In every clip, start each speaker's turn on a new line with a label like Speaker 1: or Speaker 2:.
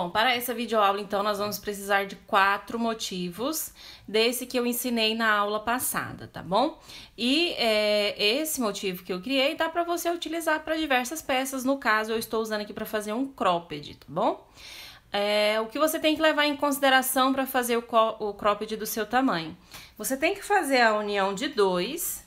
Speaker 1: Bom, para essa videoaula, então, nós vamos precisar de 4 motivos desse que eu ensinei na aula passada, tá bom? E esse motivo que eu criei dá para você utilizar para diversas peças. No caso, eu estou usando aqui para fazer um cropped, tá bom? O que você tem que levar em consideração para fazer o cropped do seu tamanho? Você tem que fazer a união de 2,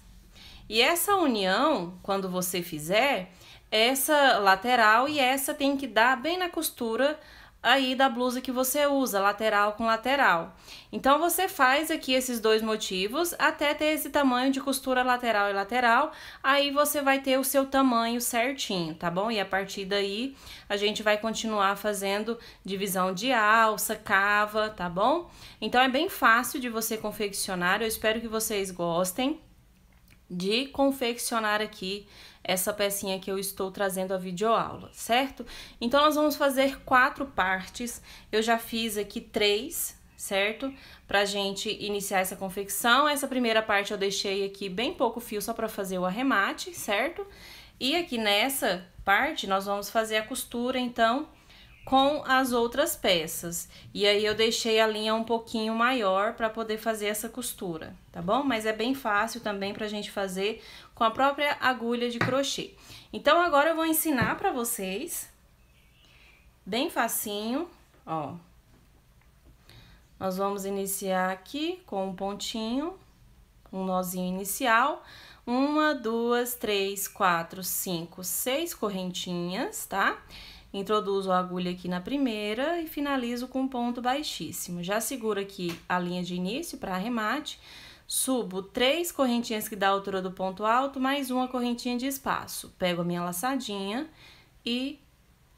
Speaker 1: e essa união, quando você fizer, essa lateral e essa tem que dar bem na costura aí da blusa que você usa, lateral com lateral. Então, você faz aqui esses 2 motivos até ter esse tamanho de costura lateral e lateral, aí você vai ter o seu tamanho certinho, tá bom? E a partir daí, a gente vai continuar fazendo divisão de alça, cava, tá bom? Então, é bem fácil de você confeccionar, eu espero que vocês gostem de confeccionar aqui essa pecinha que eu estou trazendo a videoaula, certo? Então, nós vamos fazer 4 partes, eu já fiz aqui 3, certo? Pra gente iniciar essa confecção. Essa primeira parte eu deixei aqui bem pouco fio só pra fazer o arremate, certo? E aqui nessa parte nós vamos fazer a costura, então, com as outras peças. E aí eu deixei a linha um pouquinho maior para poder fazer essa costura, tá bom? Mas é bem fácil também pra gente fazer com a própria agulha de crochê. Então, agora eu vou ensinar pra vocês, bem facinho, ó. Nós vamos iniciar aqui com um pontinho, um nozinho inicial. 1, 2, 3, 4, 5, 6 correntinhas, tá? Introduzo a agulha aqui na primeira e finalizo com um ponto baixíssimo. Já seguro aqui a linha de início para arremate, subo 3 correntinhas que dá a altura do ponto alto, mais uma correntinha de espaço. Pego a minha laçadinha e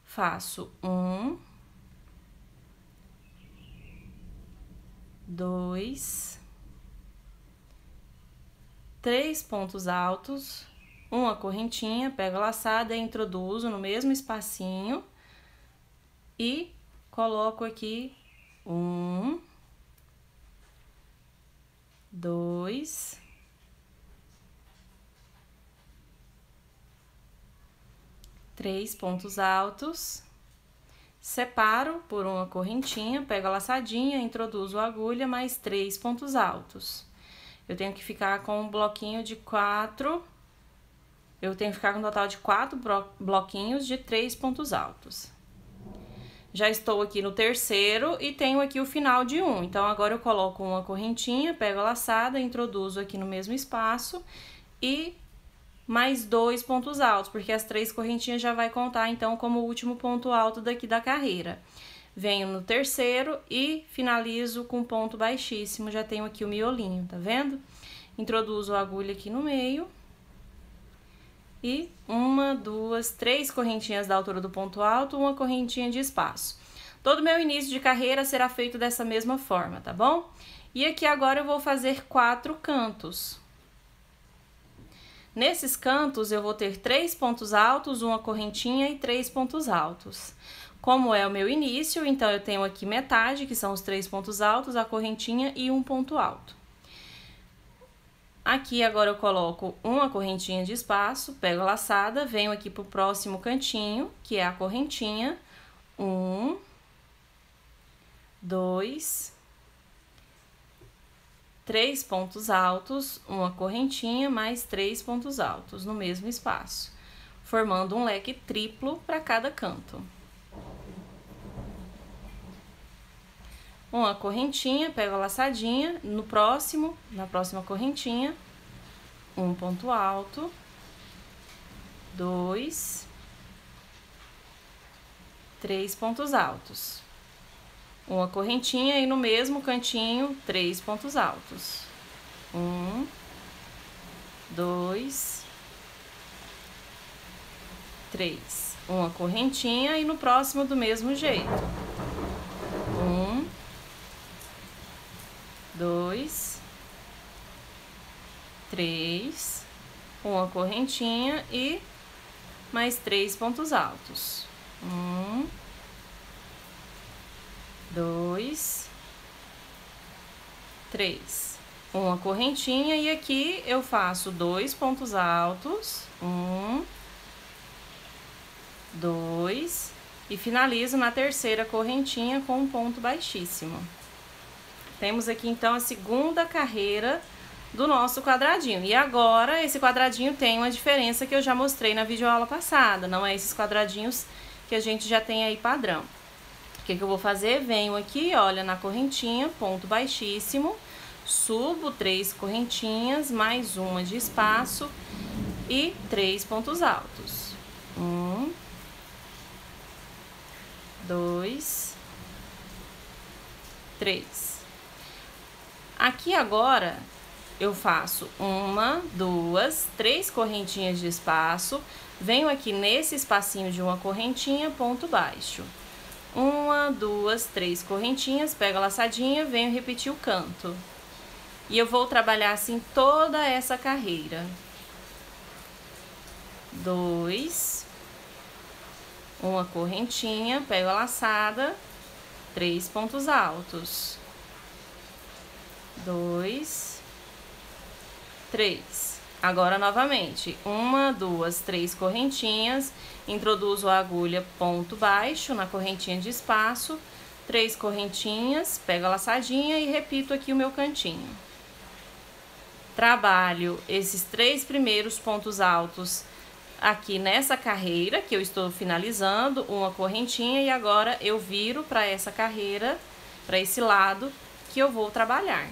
Speaker 1: faço 1, 2, 3 pontos altos, uma correntinha, pego a laçada e introduzo no mesmo espacinho e coloco aqui 1, 2, 3 pontos altos, separo por uma correntinha, pego a laçadinha, introduzo a agulha, mais 3 pontos altos. Eu tenho que ficar com um bloquinho de 4, eu tenho que ficar com um total de 4 bloquinhos de 3 pontos altos. Já estou aqui no terceiro e tenho aqui o final de 1. Então, agora eu coloco uma correntinha, pego a laçada, introduzo aqui no mesmo espaço e mais 2 pontos altos, porque as 3 correntinhas já vai contar, então, como o último ponto alto daqui da carreira. Venho no terceiro e finalizo com ponto baixíssimo, já tenho aqui o miolinho, tá vendo? Introduzo a agulha aqui no meio. E 1, 2, 3 correntinhas da altura do ponto alto, uma correntinha de espaço. Todo meu início de carreira será feito dessa mesma forma, tá bom? E aqui agora eu vou fazer 4 cantos. Nesses cantos eu vou ter 3 pontos altos, uma correntinha e 3 pontos altos. Como é o meu início, então eu tenho aqui metade, que são os 3 pontos altos, a correntinha e um ponto alto. Aqui agora eu coloco uma correntinha de espaço, pego a laçada, venho aqui pro próximo cantinho, que é a correntinha. 1, 2, 3 pontos altos, uma correntinha, mais 3 pontos altos no mesmo espaço, formando um leque triplo para cada canto. Uma correntinha, pego a laçadinha, na próxima correntinha, um ponto alto, 2, 3 pontos altos. Uma correntinha e no mesmo cantinho, 3 pontos altos. 1, 2, 3. Uma correntinha e no próximo do mesmo jeito. 1, 2, 3, uma correntinha e mais 3 pontos altos. 1, 2, 3. Uma correntinha e aqui eu faço 2 pontos altos. 1, 2, E finalizo na terceira correntinha com um ponto baixíssimo. Temos aqui então a segunda carreira do nosso quadradinho. E agora esse quadradinho tem uma diferença que eu já mostrei na videoaula passada, não é esses quadradinhos que a gente já tem aí padrão. O que eu vou fazer? Venho aqui, olha, na correntinha, ponto baixíssimo, subo 3 correntinhas, mais uma de espaço e 3 pontos altos. 1, 2, 3. Aqui agora eu faço 1, 2, 3 correntinhas de espaço, venho aqui nesse espacinho de uma correntinha, ponto baixo. 1, 2, 3 correntinhas, pego a laçadinha, venho repetir o canto. E eu vou trabalhar assim toda essa carreira. 2, uma correntinha, pego a laçada, 3 pontos altos. 2, 3. Agora novamente, 1, 2, 3 correntinhas, introduzo a agulha ponto baixo na correntinha de espaço, 3 correntinhas, pego a laçadinha e repito aqui o meu cantinho. Trabalho esses 3 primeiros pontos altos aqui nessa carreira que eu estou finalizando, uma correntinha, e agora eu viro para essa carreira, para esse lado que eu vou trabalhar.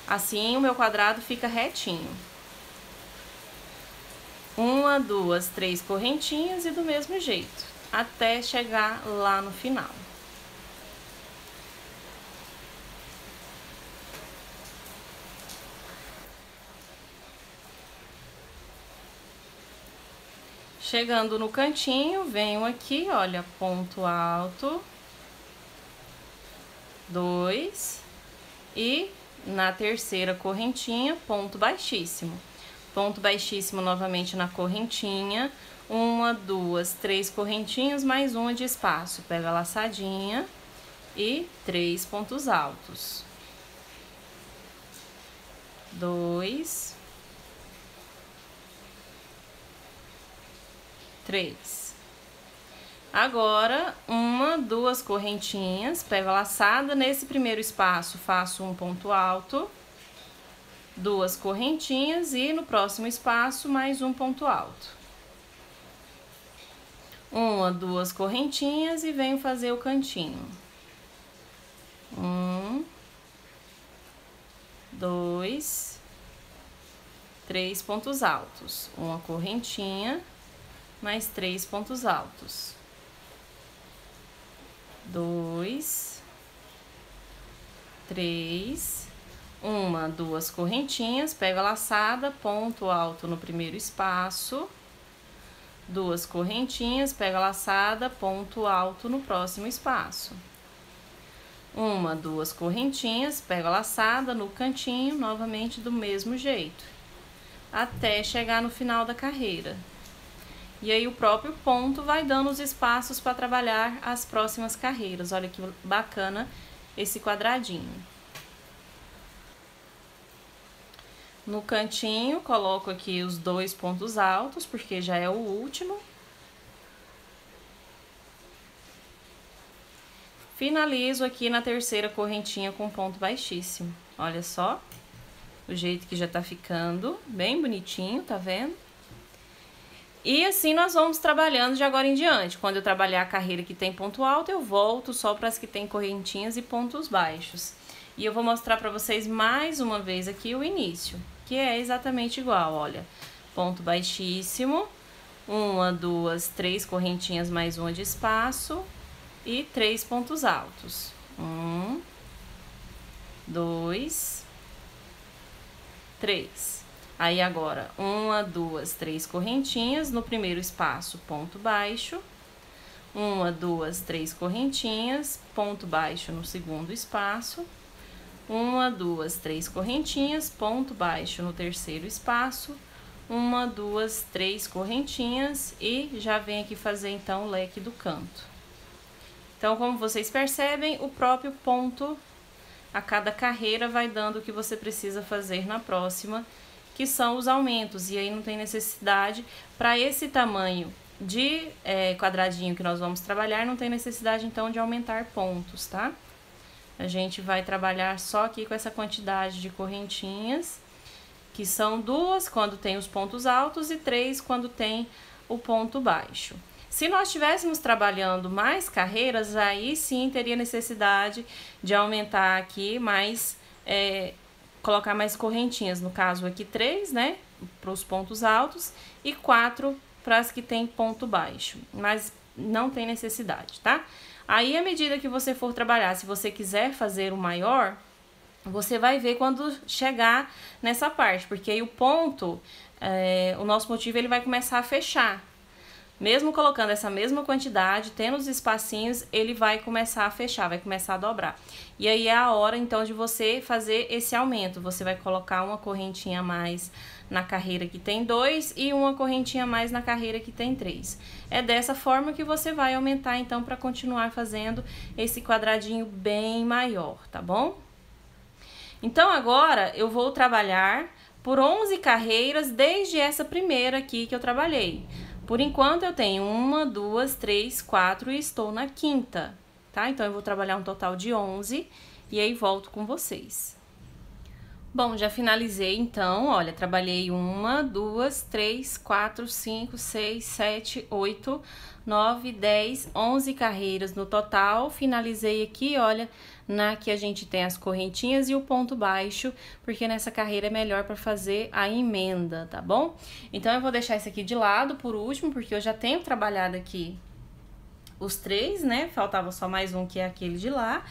Speaker 1: Assim o meu quadrado fica retinho. 1, 2, 3 correntinhas e do mesmo jeito, até chegar lá no final. Chegando no cantinho, venho aqui, olha, ponto alto, 2 e na terceira correntinha, ponto baixíssimo. Ponto baixíssimo novamente na correntinha, 1, 2, 3 correntinhas, mais uma de espaço. Pega a laçadinha e 3 pontos altos. 2, 3. Agora, 1, 2 correntinhas, pego a laçada, nesse primeiro espaço faço um ponto alto, 2 correntinhas e no próximo espaço mais um ponto alto. 1, 2 correntinhas e venho fazer o cantinho. 1, 2, 3 pontos altos, uma correntinha, mais 3 pontos altos. 2, 3, 1, 2 correntinhas, pego a laçada, ponto alto no primeiro espaço, 2 correntinhas, pego a laçada, ponto alto no próximo espaço. 1, 2 correntinhas, pego a laçada no cantinho, novamente do mesmo jeito, até chegar no final da carreira. E aí o próprio ponto vai dando os espaços para trabalhar as próximas carreiras. Olha que bacana esse quadradinho. No cantinho, coloco aqui os 2 pontos altos, porque já é o último. Finalizo aqui na terceira correntinha com ponto baixíssimo. Olha só o jeito que já tá ficando, bem bonitinho, tá vendo? E assim nós vamos trabalhando de agora em diante. Quando eu trabalhar a carreira que tem ponto alto, eu volto só para as que tem correntinhas e pontos baixos. E eu vou mostrar para vocês mais uma vez aqui o início, que é exatamente igual, olha. Ponto baixíssimo, 1, 2, 3 correntinhas mais uma de espaço e 3 pontos altos. 1, 2, 3. Aí agora, 1, 2, 3 correntinhas, no primeiro espaço, ponto baixo, 1, 2, 3 correntinhas, ponto baixo no segundo espaço, 1, 2, 3 correntinhas, ponto baixo no terceiro espaço, 1, 2, 3 correntinhas e já vem aqui fazer então o leque do canto. Então, como vocês percebem, o próprio ponto a cada carreira vai dando o que você precisa fazer na próxima, que são os aumentos, e aí não tem necessidade, para esse tamanho de quadradinho que nós vamos trabalhar, não tem necessidade então de aumentar pontos, tá? A gente vai trabalhar só aqui com essa quantidade de correntinhas, que são 2 quando tem os pontos altos e 3 quando tem o ponto baixo. Se nós estivéssemos trabalhando mais carreiras, aí sim teria necessidade de aumentar aqui mais, colocar mais correntinhas. No caso aqui 3, né, para os pontos altos e 4 para as que tem ponto baixo, mas não tem necessidade, tá? Aí, à medida que você for trabalhar, se você quiser fazer o maior, você vai ver quando chegar nessa parte, porque aí o ponto, o nosso motivo, ele vai começar a fechar. Mesmo colocando essa mesma quantidade, tendo os espacinhos, ele vai começar a fechar, vai começar a dobrar. E aí é a hora, então, de você fazer esse aumento. Você vai colocar uma correntinha a mais na carreira que tem 2 e uma correntinha a mais na carreira que tem 3. É dessa forma que você vai aumentar, então, para continuar fazendo esse quadradinho bem maior, tá bom? Então, agora, eu vou trabalhar por 11 carreiras desde essa primeira aqui que eu trabalhei. Por enquanto, eu tenho 1, 2, 3, 4 e estou na quinta, tá? Então, eu vou trabalhar um total de 11 e aí volto com vocês. Bom, já finalizei então, olha, trabalhei 1, 2, 3, 4, 5, 6, 7, 8, 9, 10, 11 carreiras no total. Finalizei aqui, olha, na que a gente tem as correntinhas e o ponto baixo, porque nessa carreira é melhor para fazer a emenda, tá bom? Então, eu vou deixar esse aqui de lado por último, porque eu já tenho trabalhado aqui os 3, né? Faltava só mais um, que é aquele de lá.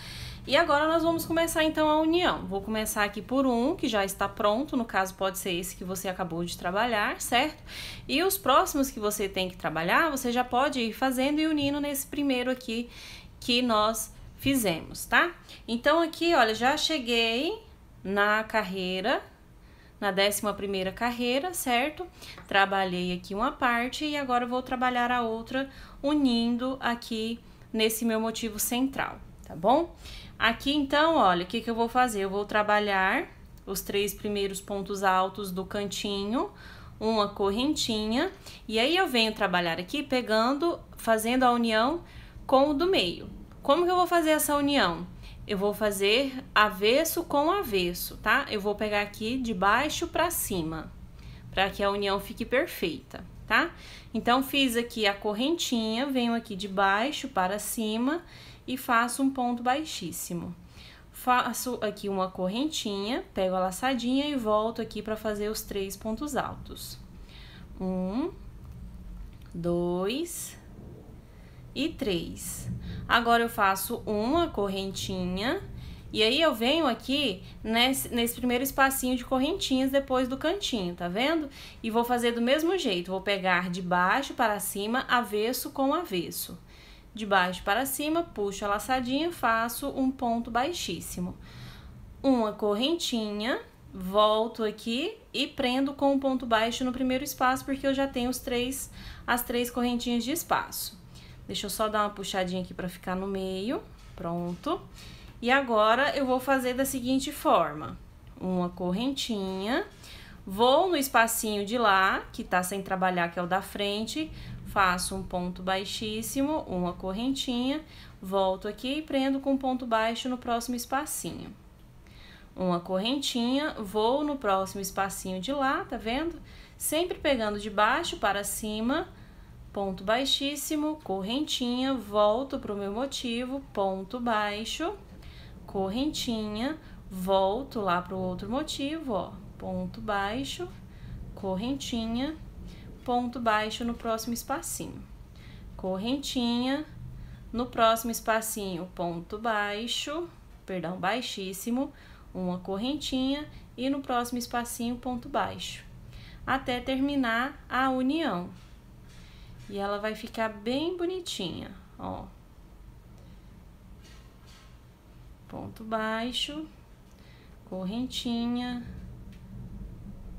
Speaker 1: E agora nós vamos começar então a união. Vou começar aqui por um, que já está pronto, no caso pode ser esse que você acabou de trabalhar, certo? E os próximos que você tem que trabalhar, você já pode ir fazendo e unindo nesse primeiro aqui que nós fizemos, tá? Então aqui, olha, já cheguei na carreira, na 11ª carreira, certo? Trabalhei aqui uma parte e agora eu vou trabalhar a outra unindo aqui nesse meu motivo central, tá bom? Aqui, então, olha, o que eu vou fazer? Eu vou trabalhar os 3 primeiros pontos altos do cantinho, uma correntinha, e aí eu venho trabalhar aqui fazendo a união com o do meio. Como que eu vou fazer essa união? Eu vou fazer avesso com avesso, tá? Eu vou pegar aqui de baixo para cima, para que a união fique perfeita, tá? Então, fiz aqui a correntinha, venho aqui de baixo para cima e faço um ponto baixíssimo. Faço aqui uma correntinha, pego a laçadinha e volto aqui para fazer os 3 pontos altos. 1, 2 e 3. Agora eu faço uma correntinha e aí eu venho aqui nesse primeiro espacinho de correntinhas depois do cantinho, tá vendo? E vou fazer do mesmo jeito, vou pegar de baixo para cima, avesso com avesso. De baixo para cima, puxo a laçadinha, faço um ponto baixíssimo. Uma correntinha, volto aqui e prendo com um ponto baixo no primeiro espaço, porque eu já tenho as 3 correntinhas de espaço. Deixa eu só dar uma puxadinha aqui para ficar no meio, pronto. E agora, eu vou fazer da seguinte forma. Uma correntinha, vou no espacinho de lá, que tá sem trabalhar, que é o da frente, faço um ponto baixíssimo, uma correntinha, volto aqui e prendo com ponto baixo no próximo espacinho. Uma correntinha, vou no próximo espacinho de lá, tá vendo? Sempre pegando de baixo para cima, ponto baixíssimo, correntinha, volto pro meu motivo, ponto baixo, correntinha, volto lá pro outro motivo, ó, ponto baixo, correntinha, ponto baixo no próximo espacinho, correntinha, no próximo espacinho, ponto baixo, perdão, baixíssimo, uma correntinha e no próximo espacinho, ponto baixo, até terminar a união. E ela vai ficar bem bonitinha, ó. Ponto baixo, correntinha,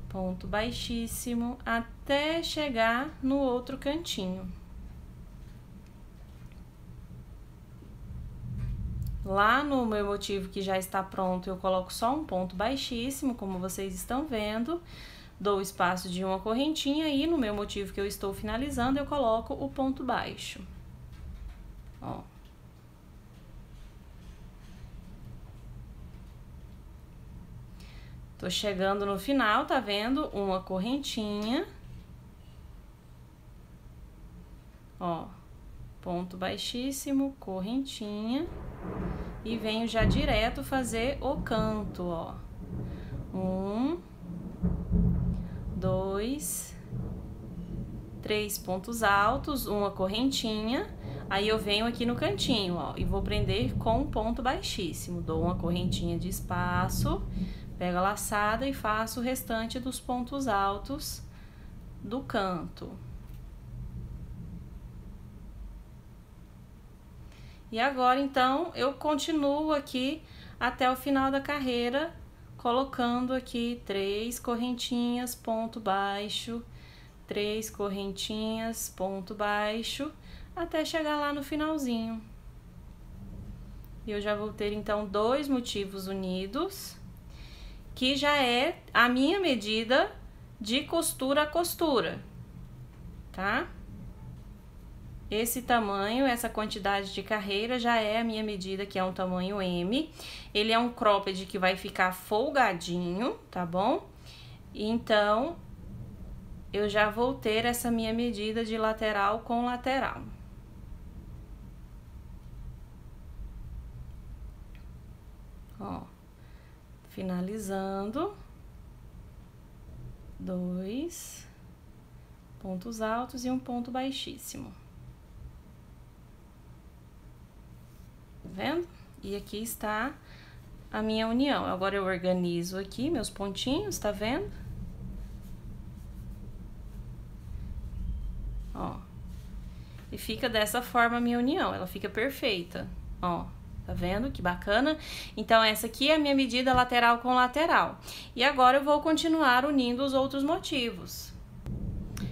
Speaker 1: ponto baixíssimo, até chegar no outro cantinho. Lá no meu motivo que já está pronto, eu coloco só um ponto baixíssimo, como vocês estão vendo. dou o espaço de uma correntinha e no meu motivo que eu estou finalizando, eu coloco o ponto baixo. Ó. Tô chegando no final, tá vendo? Uma correntinha. Ó, ponto baixíssimo, correntinha. E venho já direto fazer o canto, ó. 1, 2, 3 pontos altos, uma correntinha. Aí eu venho aqui no cantinho, ó, e vou prender com um ponto baixíssimo. Dou uma correntinha de espaço, pego a laçada e faço o restante dos pontos altos do canto. E agora, então, eu continuo aqui até o final da carreira, colocando aqui 3 correntinhas, ponto baixo, 3 correntinhas, ponto baixo, até chegar lá no finalzinho. E eu já vou ter, então, 2 motivos unidos, que já é a minha medida de costura a costura, tá? Esse tamanho, essa quantidade de carreira já é a minha medida, que é um tamanho M. Ele é um cropped que vai ficar folgadinho, tá bom? Então, eu já vou ter essa minha medida de lateral com lateral. Ó, finalizando. 2 pontos altos e um ponto baixíssimo. Vendo? E aqui está a minha união. Agora eu organizo aqui meus pontinhos, tá vendo? Ó. E fica dessa forma a minha união, ela fica perfeita. Ó, tá vendo? Que bacana? Então, essa aqui é a minha medida lateral com lateral. E agora eu vou continuar unindo os outros motivos.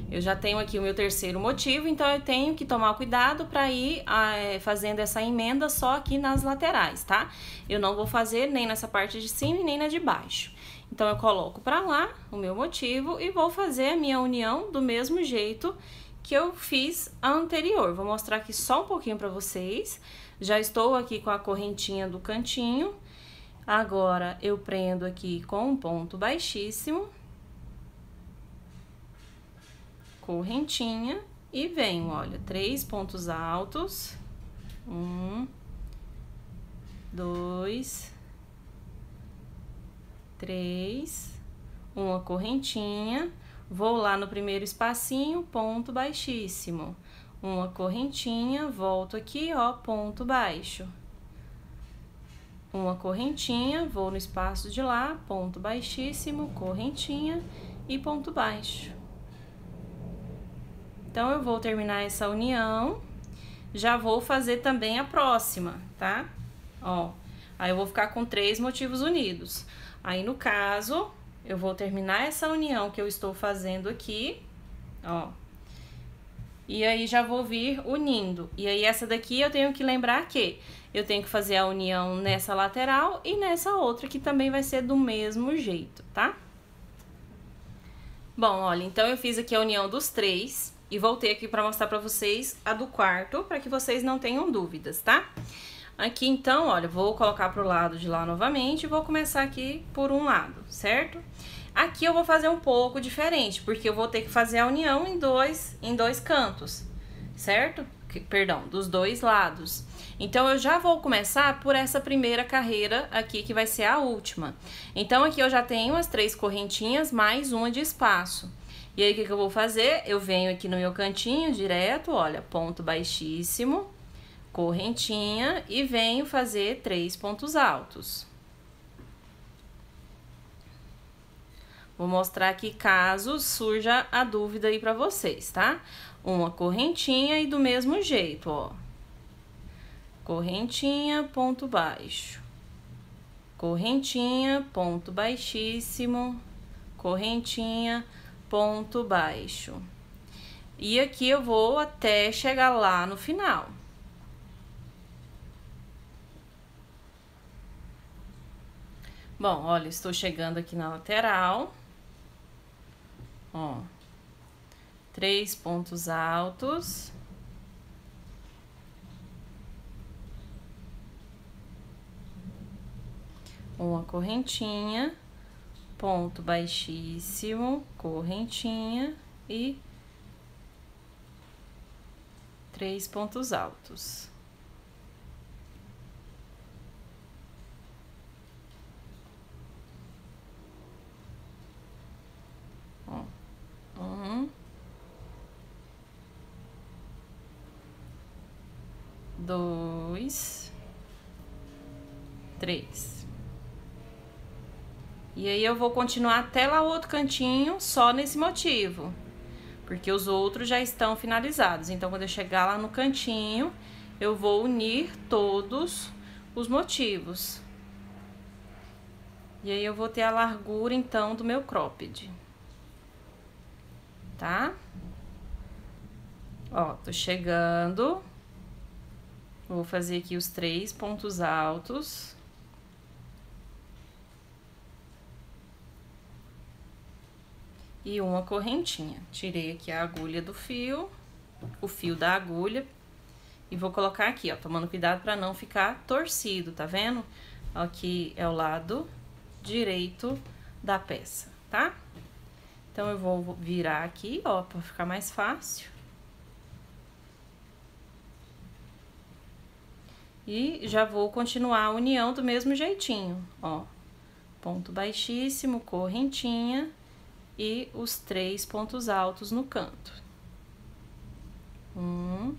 Speaker 1: Eu já tenho aqui o meu terceiro motivo, então eu tenho que tomar cuidado para ir fazendo essa emenda só aqui nas laterais, tá? Eu não vou fazer nem nessa parte de cima e nem na de baixo. Então, eu coloco para lá o meu motivo e vou fazer a minha união do mesmo jeito que eu fiz a anterior. Vou mostrar aqui só um pouquinho para vocês. Já estou aqui com a correntinha do cantinho. Agora, eu prendo aqui com um ponto baixíssimo. Correntinha e venho, olha, 3 pontos altos, 1, 2, 3, uma correntinha, vou lá no primeiro espacinho, ponto baixíssimo, uma correntinha, volto aqui, ó, ponto baixo, uma correntinha, vou no espaço de lá, ponto baixíssimo, correntinha e ponto baixo. Então, eu vou terminar essa união, já vou fazer também a próxima, tá? Ó, aí eu vou ficar com 3 motivos unidos. Aí, no caso, eu vou terminar essa união que eu estou fazendo aqui, ó. E aí, já vou vir unindo. E aí, essa daqui eu tenho que lembrar que eu tenho que fazer a união nessa lateral e nessa outra, que também vai ser do mesmo jeito, tá? Bom, olha, então eu fiz aqui a união dos 3. E voltei aqui para mostrar para vocês a do quarto, para que vocês não tenham dúvidas, tá? Aqui, então, olha, vou colocar pro lado de lá novamente e vou começar aqui por um lado, certo? Aqui eu vou fazer um pouco diferente, porque eu vou ter que fazer a união em dois cantos, certo? Perdão, dos 2 lados. Então, eu já vou começar por essa primeira carreira aqui, que vai ser a última. Então, aqui eu já tenho as 3 correntinhas, mais uma de espaço. E aí, o que eu vou fazer? Eu venho aqui no meu cantinho direto, olha, ponto baixíssimo, correntinha, e venho fazer 3 pontos altos. Vou mostrar aqui caso surja a dúvida aí pra vocês, tá? Uma correntinha e do mesmo jeito, ó. Correntinha, ponto baixo. Correntinha, ponto baixíssimo, correntinha, ponto baixo. E aqui eu vou até chegar lá no final. Bom, olha, estou chegando aqui na lateral. Ó, 3 pontos altos. Uma correntinha, ponto baixíssimo, correntinha e 3 pontos altos. Ó, 1, 2, 3. E aí eu vou continuar até lá o outro cantinho, só nesse motivo, porque os outros já estão finalizados. Então, quando eu chegar lá no cantinho, eu vou unir todos os motivos. E aí eu vou ter a largura, então, do meu cropped. Tá? Ó, tô chegando. Vou fazer aqui os 3 pontos altos. E uma correntinha. Tirei aqui a agulha do fio, o fio da agulha, e vou colocar aqui, ó, tomando cuidado para não ficar torcido, tá vendo? Aqui é o lado direito da peça, tá? Então, eu vou virar aqui, ó, para ficar mais fácil. E já vou continuar a união do mesmo jeitinho, ó. Ponto baixíssimo, correntinha e os 3 pontos altos no canto. 1,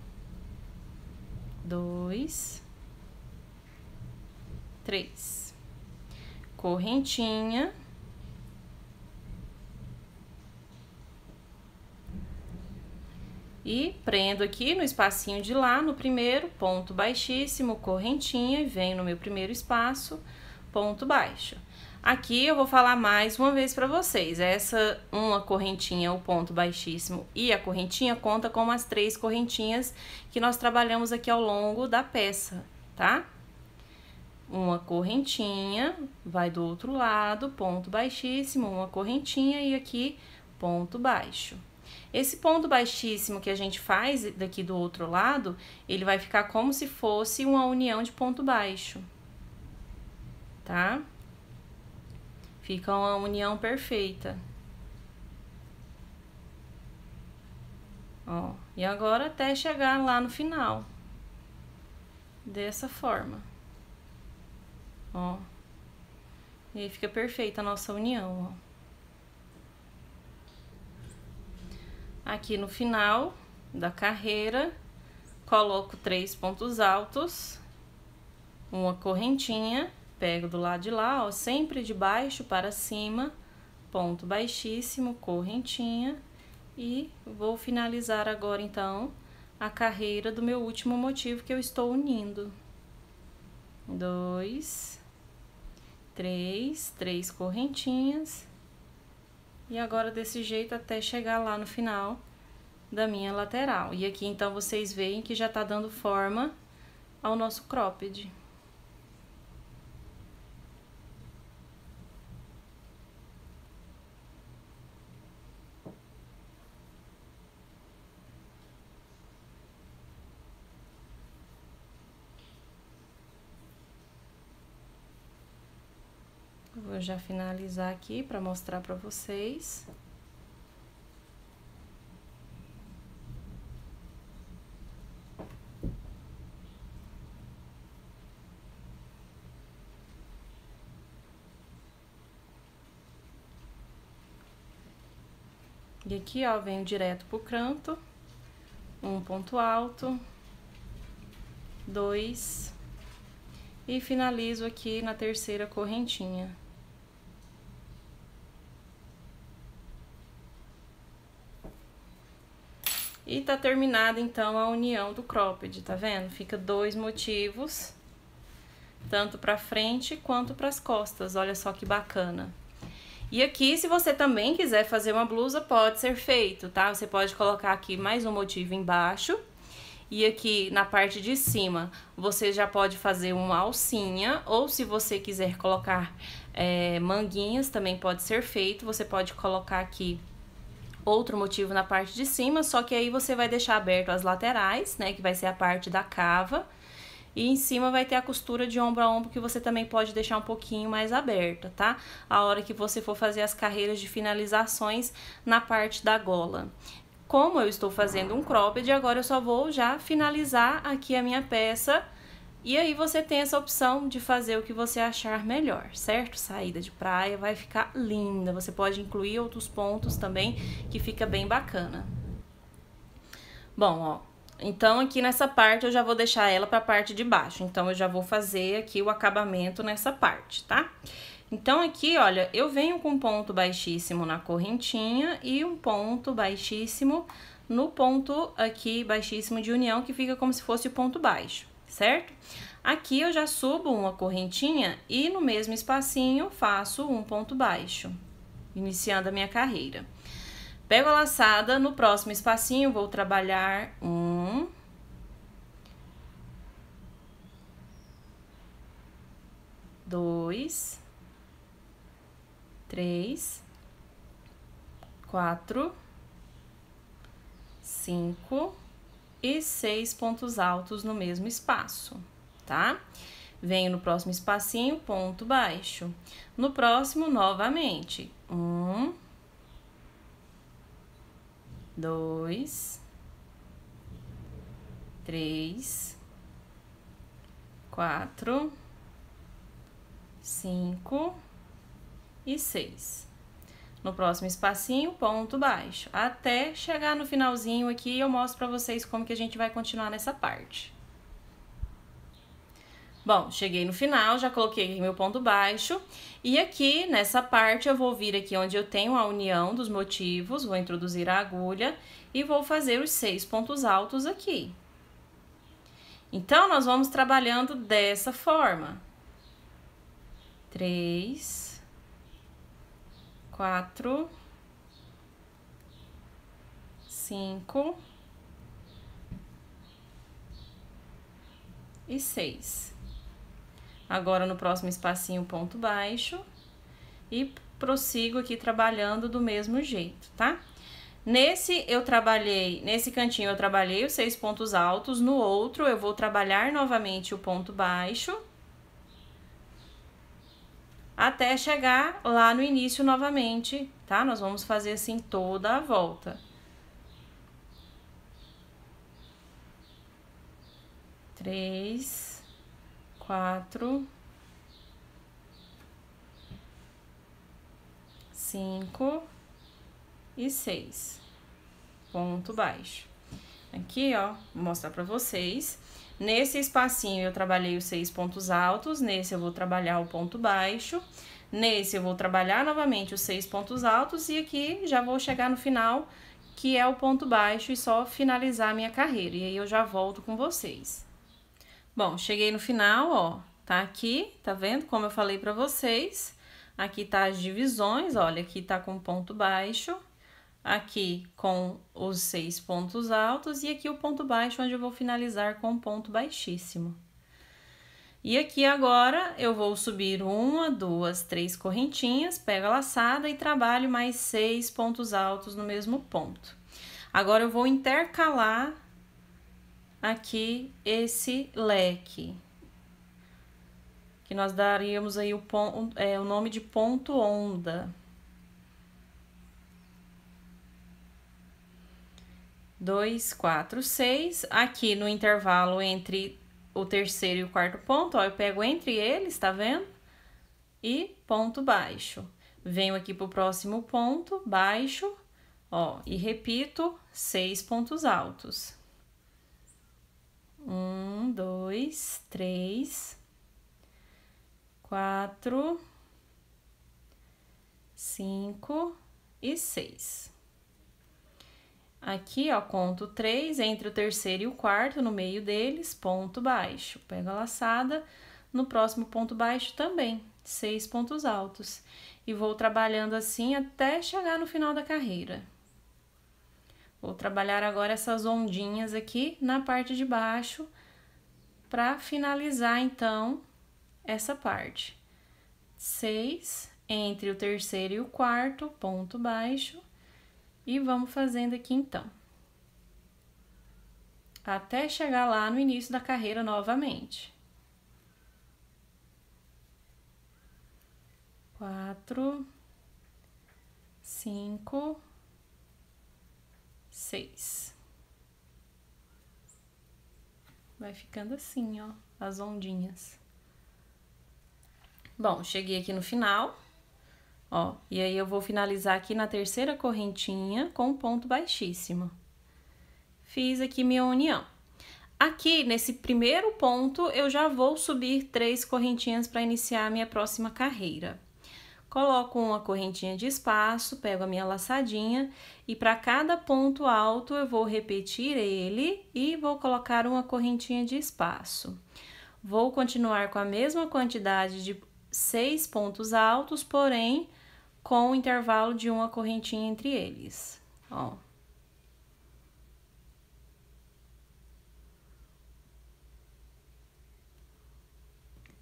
Speaker 1: 2, 3. Correntinha. E prendo aqui no espacinho de lá, no primeiro, ponto baixíssimo, correntinha, e venho no meu primeiro espaço, ponto baixo. Aqui eu vou falar mais uma vez pra vocês, essa uma correntinha, o ponto baixíssimo e a correntinha conta como as 3 correntinhas que nós trabalhamos aqui ao longo da peça, tá? Uma correntinha, vai do outro lado, ponto baixíssimo, uma correntinha e aqui ponto baixo. Esse ponto baixíssimo que a gente faz daqui do outro lado, ele vai ficar como se fosse uma união de ponto baixo, tá? Fica uma união perfeita. Ó, e agora até chegar lá no final. Dessa forma. Ó. E aí fica perfeita a nossa união, ó. Aqui no final da carreira, coloco 3 pontos altos, uma correntinha, pego do lado de lá, ó, sempre de baixo para cima, ponto baixíssimo, correntinha, e vou finalizar agora, então, a carreira do meu último motivo que eu estou unindo. 2, 3, 3 correntinhas. E agora desse jeito até chegar lá no final da minha lateral. E aqui então vocês veem que já tá dando forma ao nosso cropped. Vou já finalizar aqui para mostrar para vocês. E aqui, ó, venho direto pro canto, um ponto alto, 2, e finalizo aqui na terceira correntinha. E tá terminada, então, a união do cropped, tá vendo? Fica 2 motivos, tanto pra frente quanto pras costas, olha só que bacana. E aqui, se você também quiser fazer uma blusa, pode ser feito, tá? Você pode colocar aqui mais um motivo embaixo. E aqui na parte de cima, você já pode fazer uma alcinha, ou se você quiser colocar manguinhas, também pode ser feito. Você pode colocar aqui outro motivo na parte de cima, só que aí você vai deixar aberto as laterais, né, que vai ser a parte da cava. E em cima vai ter a costura de ombro a ombro, que você também pode deixar um pouquinho mais aberta, tá? A hora que você for fazer as carreiras de finalizações na parte da gola. Como eu estou fazendo um cropped, agora eu só vou já finalizar aqui a minha peça. E aí você tem essa opção de fazer o que você achar melhor, certo? Saída de praia vai ficar linda. Você pode incluir outros pontos também, que fica bem bacana. Bom, ó. Então, aqui nessa parte eu já vou deixar ela para a parte de baixo. Então, eu já vou fazer aqui o acabamento nessa parte, tá? Então, aqui, olha, eu venho com um ponto baixíssimo na correntinha e um ponto baixíssimo no ponto aqui baixíssimo de união, que fica como se fosse o ponto baixo, certo? Aqui eu já subo uma correntinha e no mesmo espacinho faço um ponto baixo, iniciando a minha carreira. Pego a laçada, no próximo espacinho vou trabalhar 1, 2, 3, 4, 5 e 6 pontos altos no mesmo espaço, tá? Venho no próximo espacinho, ponto baixo. No próximo, novamente, 1, 2, 3, 4, 5 e 6. No próximo espacinho, ponto baixo. Até chegar no finalzinho aqui, eu mostro pra vocês como que a gente vai continuar nessa parte. Bom, cheguei no final, já coloquei aqui meu ponto baixo. E aqui, nessa parte, eu vou vir aqui onde eu tenho a união dos motivos, vou introduzir a agulha e vou fazer os 6 pontos altos aqui. Então, nós vamos trabalhando dessa forma. 3, 4, 5 e 6. Agora, no próximo espacinho, ponto baixo. E prossigo aqui trabalhando do mesmo jeito, tá? Nesse cantinho eu trabalhei os 6 pontos altos. No outro, eu vou trabalhar novamente o ponto baixo. Até chegar lá no início novamente, tá? Nós vamos fazer assim toda a volta. 3, 4, 5 e 6. Ponto baixo. Aqui, ó, vou mostrar pra vocês. Nesse espacinho eu trabalhei os 6 pontos altos, nesse eu vou trabalhar o ponto baixo, nesse eu vou trabalhar novamente os 6 pontos altos e aqui já vou chegar no final, que é o ponto baixo, e só finalizar a minha carreira. E aí eu já volto com vocês. Bom, cheguei no final, ó, tá aqui, tá vendo? Como eu falei pra vocês, aqui tá as divisões, olha, aqui tá com ponto baixo, aqui com os 6 pontos altos e aqui o ponto baixo, onde eu vou finalizar com um ponto baixíssimo. E aqui agora eu vou subir 1, 2, 3 correntinhas, pego a laçada e trabalho mais 6 pontos altos no mesmo ponto. Agora eu vou intercalar aqui esse leque, que nós daríamos aí o nome de ponto onda. 2, 4, 6. Aqui no intervalo entre o terceiro e o quarto ponto, ó, eu pego entre eles, tá vendo? E ponto baixo. Venho aqui pro próximo ponto, baixo, ó, e repito 6 pontos altos. 1, 2, 3, 4, 5 e 6. Aqui, ó, conto 3 entre o terceiro e o quarto, no meio deles, ponto baixo. Pego a laçada, no próximo ponto baixo também, 6 pontos altos. E vou trabalhando assim até chegar no final da carreira. Vou trabalhar agora essas ondinhas aqui na parte de baixo, para finalizar, então, essa parte. 6 entre o terceiro e o quarto, ponto baixo. E vamos fazendo aqui então. Até chegar lá no início da carreira novamente. 4, 5, 6. Vai ficando assim, ó, as ondinhas. Bom, cheguei aqui no final, ó, e aí eu vou finalizar aqui na terceira correntinha com um ponto baixíssimo. Fiz aqui minha união. Aqui, nesse primeiro ponto, eu já vou subir 3 correntinhas para iniciar a minha próxima carreira. Coloco uma correntinha de espaço, pego a minha laçadinha e para cada ponto alto eu vou repetir ele e vou colocar uma correntinha de espaço. Vou continuar com a mesma quantidade de 6 pontos altos, porém com o intervalo de uma correntinha entre eles, ó.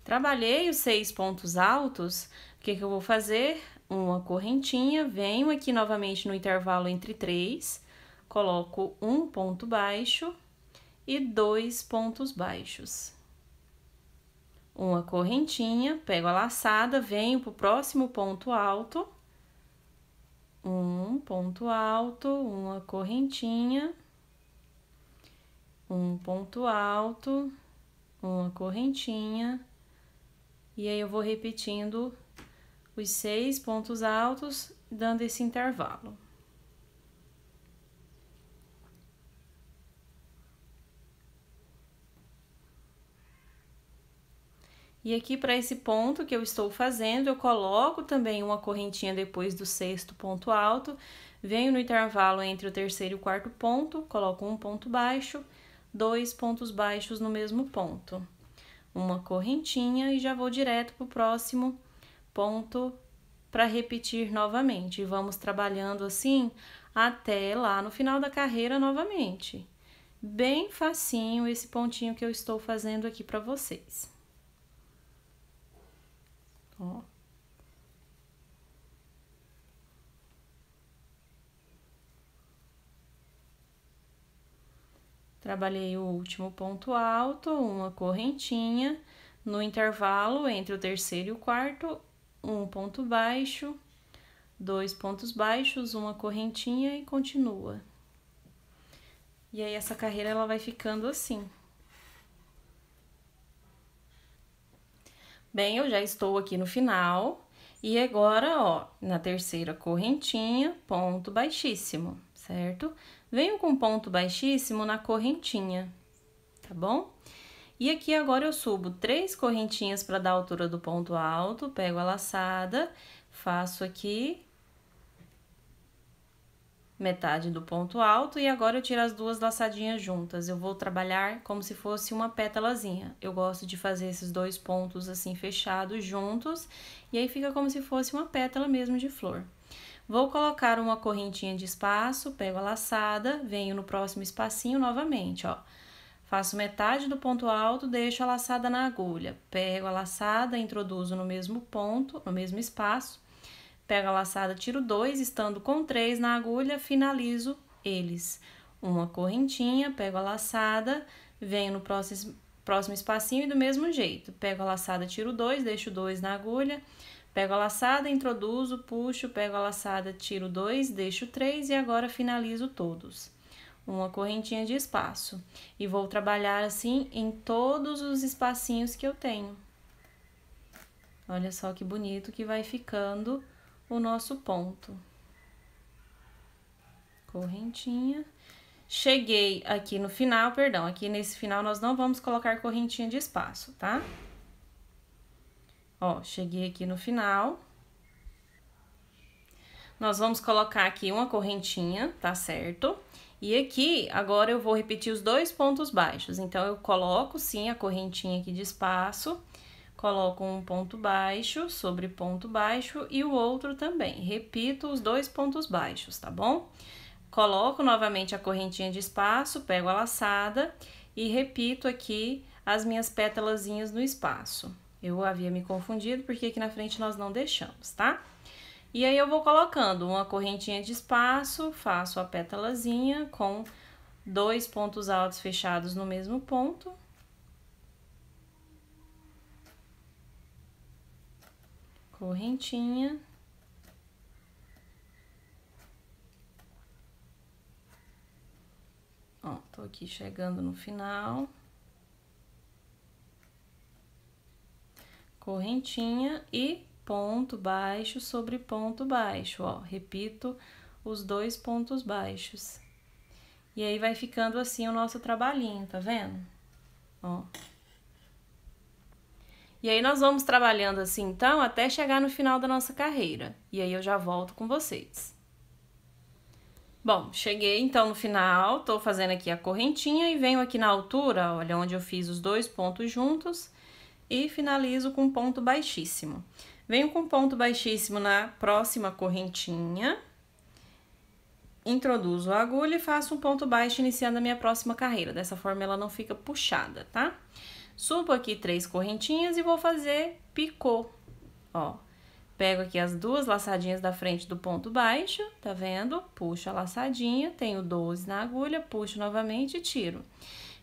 Speaker 1: Trabalhei os 6 pontos altos, o que eu vou fazer? Uma correntinha, venho aqui novamente no intervalo entre 3, coloco um ponto baixo e 2 pontos baixos. Uma correntinha, pego a laçada, venho pro próximo ponto alto, um ponto alto, uma correntinha, um ponto alto, uma correntinha, e aí eu vou repetindo os 6 pontos altos, dando esse intervalo. E aqui, para esse ponto que eu estou fazendo, eu coloco também uma correntinha depois do 6º ponto alto, venho no intervalo entre o 3º e o 4º ponto, coloco um ponto baixo, 2 pontos baixos no mesmo ponto. Uma correntinha e já vou direto para o próximo ponto para repetir novamente. E vamos trabalhando assim até lá no final da carreira novamente. Bem facinho esse pontinho que eu estou fazendo aqui para vocês. Ó. Trabalhei o último ponto alto, uma correntinha, no intervalo entre o 3º e o 4º, um ponto baixo, 2 pontos baixos, uma correntinha e continua. E aí, essa carreira, ela vai ficando assim. Bem, eu já estou aqui no final, e agora, ó, na terceira correntinha, ponto baixíssimo, certo? Venho com ponto baixíssimo na correntinha, tá bom? E aqui agora eu subo 3 correntinhas para dar a altura do ponto alto, pego a laçada, faço aqui metade do ponto alto e agora eu tiro as 2 laçadinhas juntas. Eu vou trabalhar como se fosse uma pétalazinha. Eu gosto de fazer esses 2 pontos assim fechados juntos e aí fica como se fosse uma pétala mesmo de flor. Vou colocar uma correntinha de espaço, pego a laçada, venho no próximo espacinho novamente, ó. Faço metade do ponto alto, deixo a laçada na agulha. Pego a laçada, introduzo no mesmo ponto, no mesmo espaço. Pego a laçada, tiro 2, estando com 3 na agulha, finalizo eles. Uma correntinha, pego a laçada, venho no próximo espacinho e do mesmo jeito. Pego a laçada, tiro 2, deixo 2 na agulha. Pego a laçada, introduzo, puxo, pego a laçada, tiro 2, deixo 3 e agora finalizo todos. Uma correntinha de espaço. E vou trabalhar assim em todos os espacinhos que eu tenho. Olha só que bonito que vai ficando o nosso ponto. Correntinha. Cheguei aqui no final, perdão, aqui nesse final nós não vamos colocar correntinha de espaço, tá? Ó, cheguei aqui no final. Nós vamos colocar aqui uma correntinha, tá certo? E aqui, agora eu vou repetir os 2 pontos baixos. Então, eu coloco, sim, a correntinha aqui de espaço, coloco um ponto baixo sobre ponto baixo e o outro também. Repito os 2 pontos baixos, tá bom? Coloco novamente a correntinha de espaço, pego a laçada e repito aqui as minhas pétalazinhas no espaço. Eu havia me confundido porque aqui na frente nós não deixamos, tá? E aí eu vou colocando uma correntinha de espaço, faço a pétalazinha com 2 pontos altos fechados no mesmo ponto. Correntinha. Ó, tô aqui chegando no final. Correntinha e ponto baixo sobre ponto baixo, ó. Repito os 2 pontos baixos. E aí, vai ficando assim o nosso trabalhinho, tá vendo? Ó. E aí, nós vamos trabalhando assim, então, até chegar no final da nossa carreira. E aí, eu já volto com vocês. Bom, cheguei então no final, tô fazendo aqui a correntinha e venho aqui na altura, olha, onde eu fiz os 2 pontos juntos e finalizo com ponto baixíssimo. Venho com ponto baixíssimo na próxima correntinha, introduzo a agulha e faço um ponto baixo iniciando a minha próxima carreira. Dessa forma, ela não fica puxada, tá? Subo aqui 3 correntinhas e vou fazer picô, ó. Pego aqui as 2 laçadinhas da frente do ponto baixo, tá vendo? Puxo a laçadinha, tenho 12 na agulha, puxo novamente e tiro.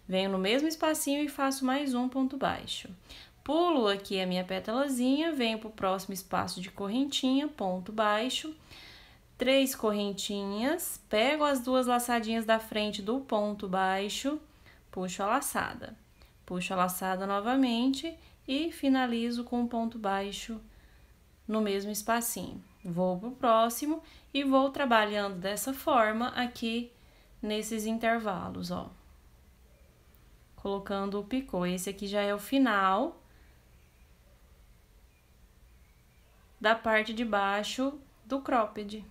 Speaker 1: Venho no mesmo espacinho e faço mais um ponto baixo. Pulo aqui a minha pétalazinha, venho pro próximo espaço de correntinha, ponto baixo, 3 correntinhas, pego as 2 laçadinhas da frente do ponto baixo, puxo a laçada novamente e finalizo com o ponto baixo no mesmo espacinho. Vou pro próximo e vou trabalhando dessa forma aqui nesses intervalos, ó. Colocando o picô. Esse aqui já é o final da parte de baixo do cropped.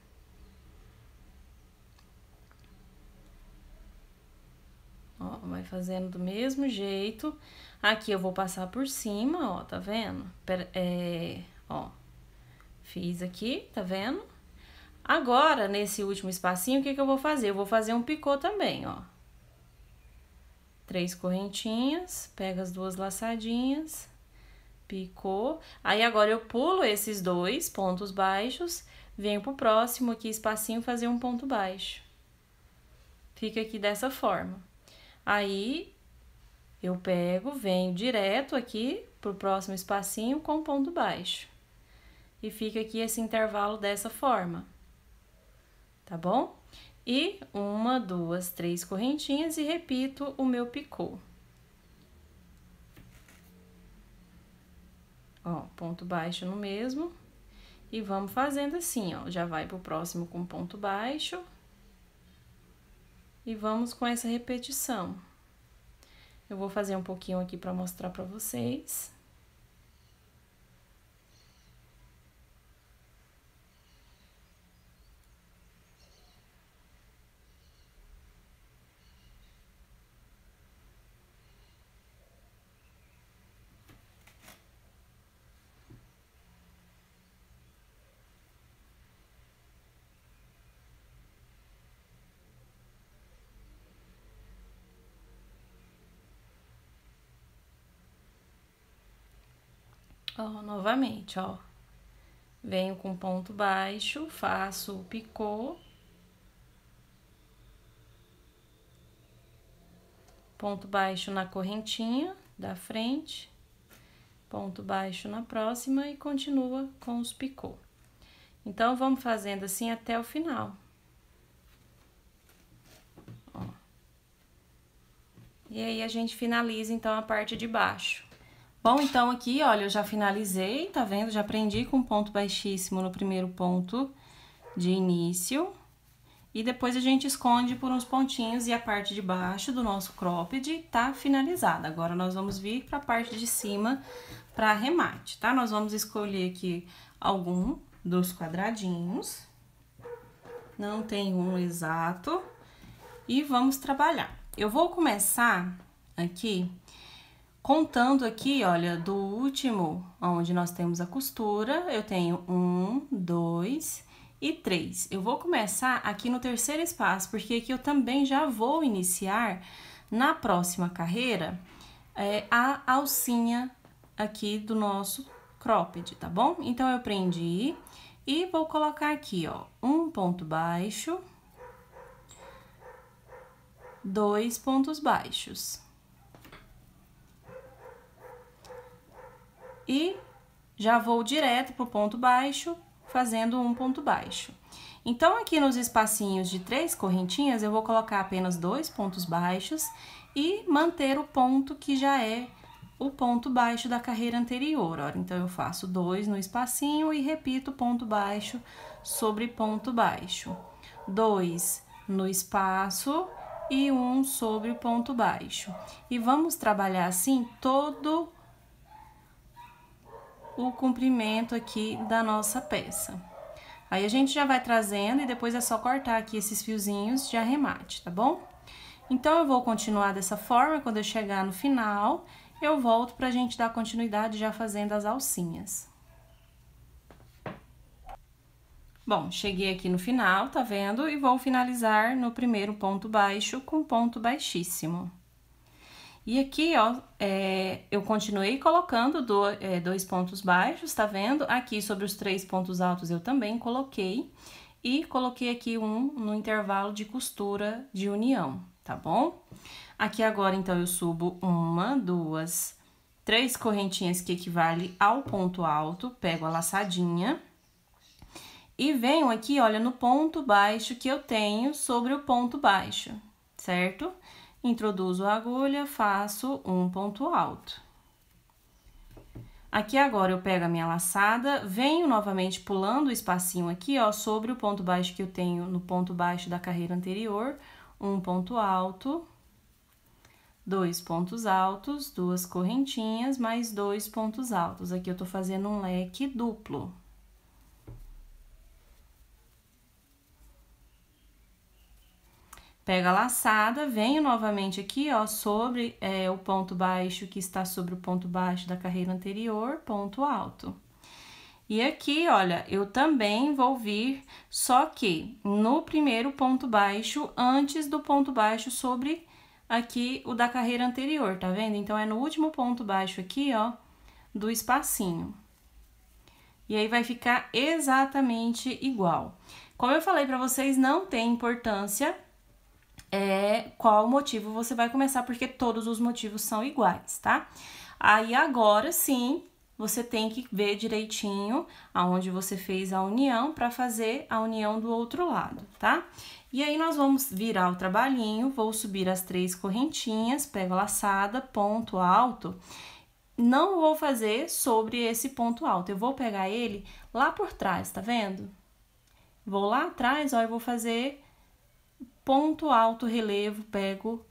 Speaker 1: Ó, vai fazendo do mesmo jeito. Aqui eu vou passar por cima, ó, tá vendo? Ó, fiz aqui, tá vendo? Agora, nesse último espacinho, o que que eu vou fazer? Eu vou fazer um picô também, ó. 3 correntinhas, pego as 2 laçadinhas, picô. Aí, agora eu pulo esses 2 pontos baixos, venho pro próximo aqui, espacinho, fazer um ponto baixo. Fica aqui dessa forma. Aí, eu pego, venho direto aqui pro próximo espacinho com ponto baixo. E fica aqui esse intervalo dessa forma, tá bom? E 1, 2, 3 correntinhas e repito o meu picô. Ó, ponto baixo no mesmo. E vamos fazendo assim, ó, já vai pro próximo com ponto baixo. E vamos com essa repetição. Eu vou fazer um pouquinho aqui pra mostrar pra vocês. Ó, novamente, ó. Venho com ponto baixo, faço o picô. Ponto baixo na correntinha da frente. Ponto baixo na próxima e continua com os picô. Então, vamos fazendo assim até o final. Ó. E aí, a gente finaliza, então, a parte de baixo. Bom, então, aqui, olha, eu já finalizei, tá vendo? Já prendi com ponto baixíssimo no primeiro ponto de início. E depois a gente esconde por uns pontinhos e a parte de baixo do nosso cropped tá finalizada. Agora, nós vamos vir pra parte de cima pra arremate, tá? Nós vamos escolher aqui algum dos quadradinhos. Não tem um exato. E vamos trabalhar. Eu vou começar aqui contando aqui, olha, do último, onde nós temos a costura, eu tenho 1, 2 e 3. Eu vou começar aqui no terceiro espaço, porque aqui eu também já vou iniciar na próxima carreira a alcinha aqui do nosso cropped, tá bom? Então, eu prendi, E vou colocar aqui, ó, um ponto baixo, 2 pontos baixos. E já vou direto pro ponto baixo, fazendo um ponto baixo. Então, aqui nos espacinhos de 3 correntinhas, eu vou colocar apenas 2 pontos baixos e manter o ponto que já é o ponto baixo da carreira anterior, ó. Então, eu faço 2 no espacinho e repito ponto baixo sobre ponto baixo. 2 no espaço e 1 sobre o ponto baixo. E vamos trabalhar assim todo o comprimento aqui da nossa peça. Aí, a gente já vai trazendo e depois é só cortar aqui esses fiozinhos de arremate, tá bom? Então, eu vou continuar dessa forma, quando eu chegar no final, eu volto pra gente dar continuidade já fazendo as alcinhas. Bom, cheguei aqui no final, tá vendo? E vou finalizar no primeiro ponto baixo com ponto baixíssimo. E aqui, ó, eu continuei colocando 2 pontos baixos, tá vendo? Aqui sobre os 3 pontos altos eu também coloquei. E coloquei aqui um no intervalo de costura de união, tá bom? Aqui agora, então, eu subo 1, 2, 3 correntinhas que equivale ao ponto alto, pego a laçadinha. E venho aqui, olha, no ponto baixo que eu tenho sobre o ponto baixo, certo? Introduzo a agulha, faço um ponto alto. Aqui agora eu pego a minha laçada, venho novamente pulando o espacinho aqui, ó, sobre o ponto baixo que eu tenho no ponto baixo da carreira anterior, um ponto alto, 2 pontos altos, 2 correntinhas, mais 2 pontos altos. Aqui eu tô fazendo um leque duplo. Pego a laçada, venho novamente aqui, ó, sobre o ponto baixo que está sobre o ponto baixo da carreira anterior, ponto alto. E aqui, olha, eu também vou vir, só que no primeiro ponto baixo, antes do ponto baixo sobre aqui o da carreira anterior, tá vendo? Então, é no último ponto baixo aqui, ó, do espacinho. E aí, vai ficar exatamente igual. Como eu falei pra vocês, não tem importância qual motivo você vai começar, porque todos os motivos são iguais, tá? Aí, agora sim, você tem que ver direitinho aonde você fez a união para fazer a união do outro lado, tá? E aí, nós vamos virar o trabalhinho, vou subir as 3 correntinhas, pego a laçada, ponto alto. Não vou fazer sobre esse ponto alto, eu vou pegar ele lá por trás, tá vendo? Vou lá atrás, ó, eu vou fazer ponto alto relevo, pego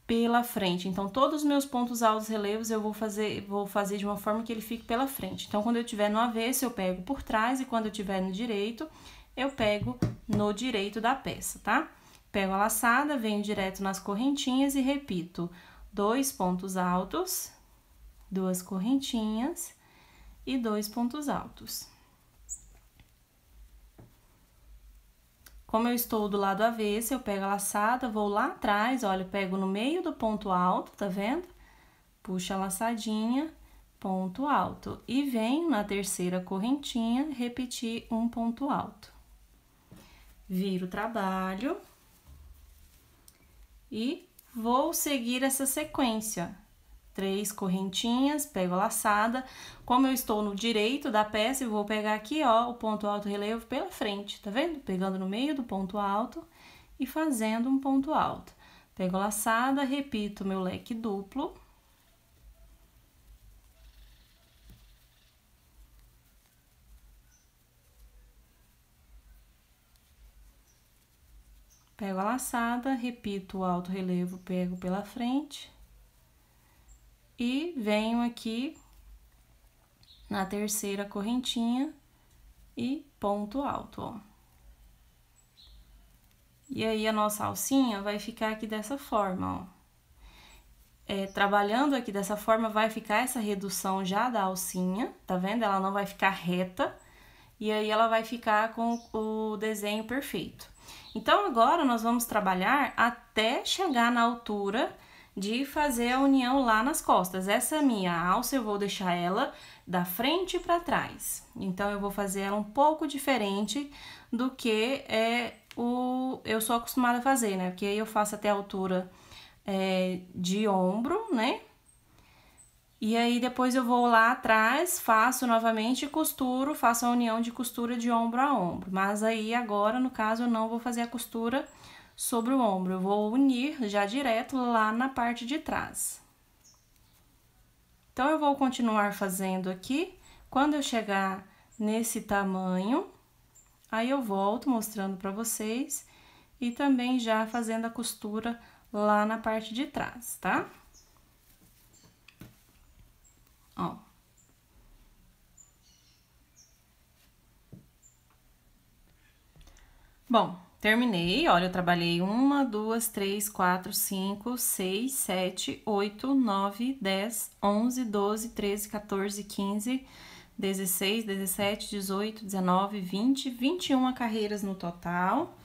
Speaker 1: pela frente. Então, todos os meus pontos altos relevos eu vou fazer de uma forma que ele fique pela frente. Então, quando eu tiver no avesso, eu pego por trás, e quando eu tiver no direito, eu pego no direito da peça, tá? Pego a laçada, venho direto nas correntinhas e repito 2 pontos altos, 2 correntinhas e 2 pontos altos. Como eu estou do lado avesso, eu pego a laçada, vou lá atrás, olha, pego no meio do ponto alto, tá vendo? Puxo a laçadinha, ponto alto. E venho na terceira correntinha, repetir um ponto alto. Viro o trabalho e vou seguir essa sequência. 3 correntinhas, pego a laçada. Como eu estou no direito da peça, eu vou pegar aqui, ó, o ponto alto relevo pela frente, tá vendo? Pegando no meio do ponto alto e fazendo um ponto alto. Pego a laçada, repito meu leque duplo. Pego a laçada, repito o alto relevo, pego pela frente. E venho aqui na terceira correntinha e ponto alto, ó. E aí, a nossa alcinha vai ficar aqui dessa forma, ó. Trabalhando aqui dessa forma, vai ficar essa redução já da alcinha, tá vendo? Ela não vai ficar reta, e aí ela vai ficar com o desenho perfeito. Então, agora, nós vamos trabalhar até chegar na altura de fazer a união lá nas costas. Essa minha alça eu vou deixar ela da frente para trás. Então, eu vou fazer ela um pouco diferente do que eu sou acostumada a fazer, né? Porque aí eu faço até a altura de ombro, né? E aí, depois eu vou lá atrás, faço novamente e costuro, faço a união de costura de ombro a ombro. Mas aí, agora, no caso, eu não vou fazer a costura sobre o ombro, eu vou unir já direto lá na parte de trás. Então, eu vou continuar fazendo aqui. Quando eu chegar nesse tamanho, aí eu volto mostrando pra vocês e também já fazendo a costura lá na parte de trás, tá? Ó. Bom, terminei. Olha, eu trabalhei 1, 2, 3, 4, 5, 6, 7, 8, 9, 10, 11, 12, 13, 14, 15, 16, 17, 18, 19, 20, 21 carreiras no total.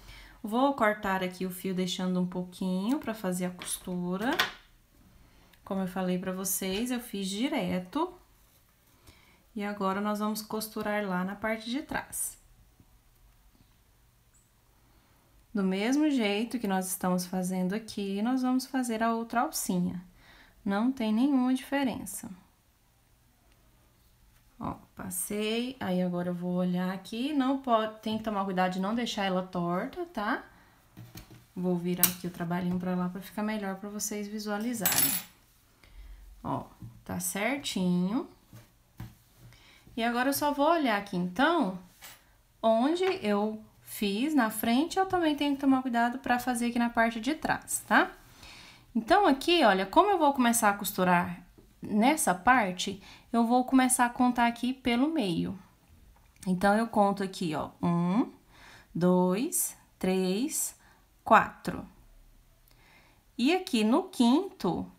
Speaker 1: Vou cortar aqui o fio deixando um pouquinho pra fazer a costura. Como eu falei pra vocês, eu fiz direto. E agora, nós vamos costurar lá na parte de trás. Do mesmo jeito que nós estamos fazendo aqui, nós vamos fazer a outra alcinha. Não tem nenhuma diferença. Ó, passei, aí agora eu vou olhar aqui, tem que tomar cuidado de não deixar ela torta, tá? Vou virar aqui o trabalhinho pra lá pra ficar melhor pra vocês visualizarem. Ó, tá certinho. E agora eu só vou olhar aqui, então, onde eu fiz na frente, eu também tenho que tomar cuidado pra fazer aqui na parte de trás, tá? Então, aqui, olha, como eu vou começar a costurar nessa parte, eu vou começar a contar aqui pelo meio. Então, eu conto aqui, ó, 1, 2, 3, 4. E aqui no quinto,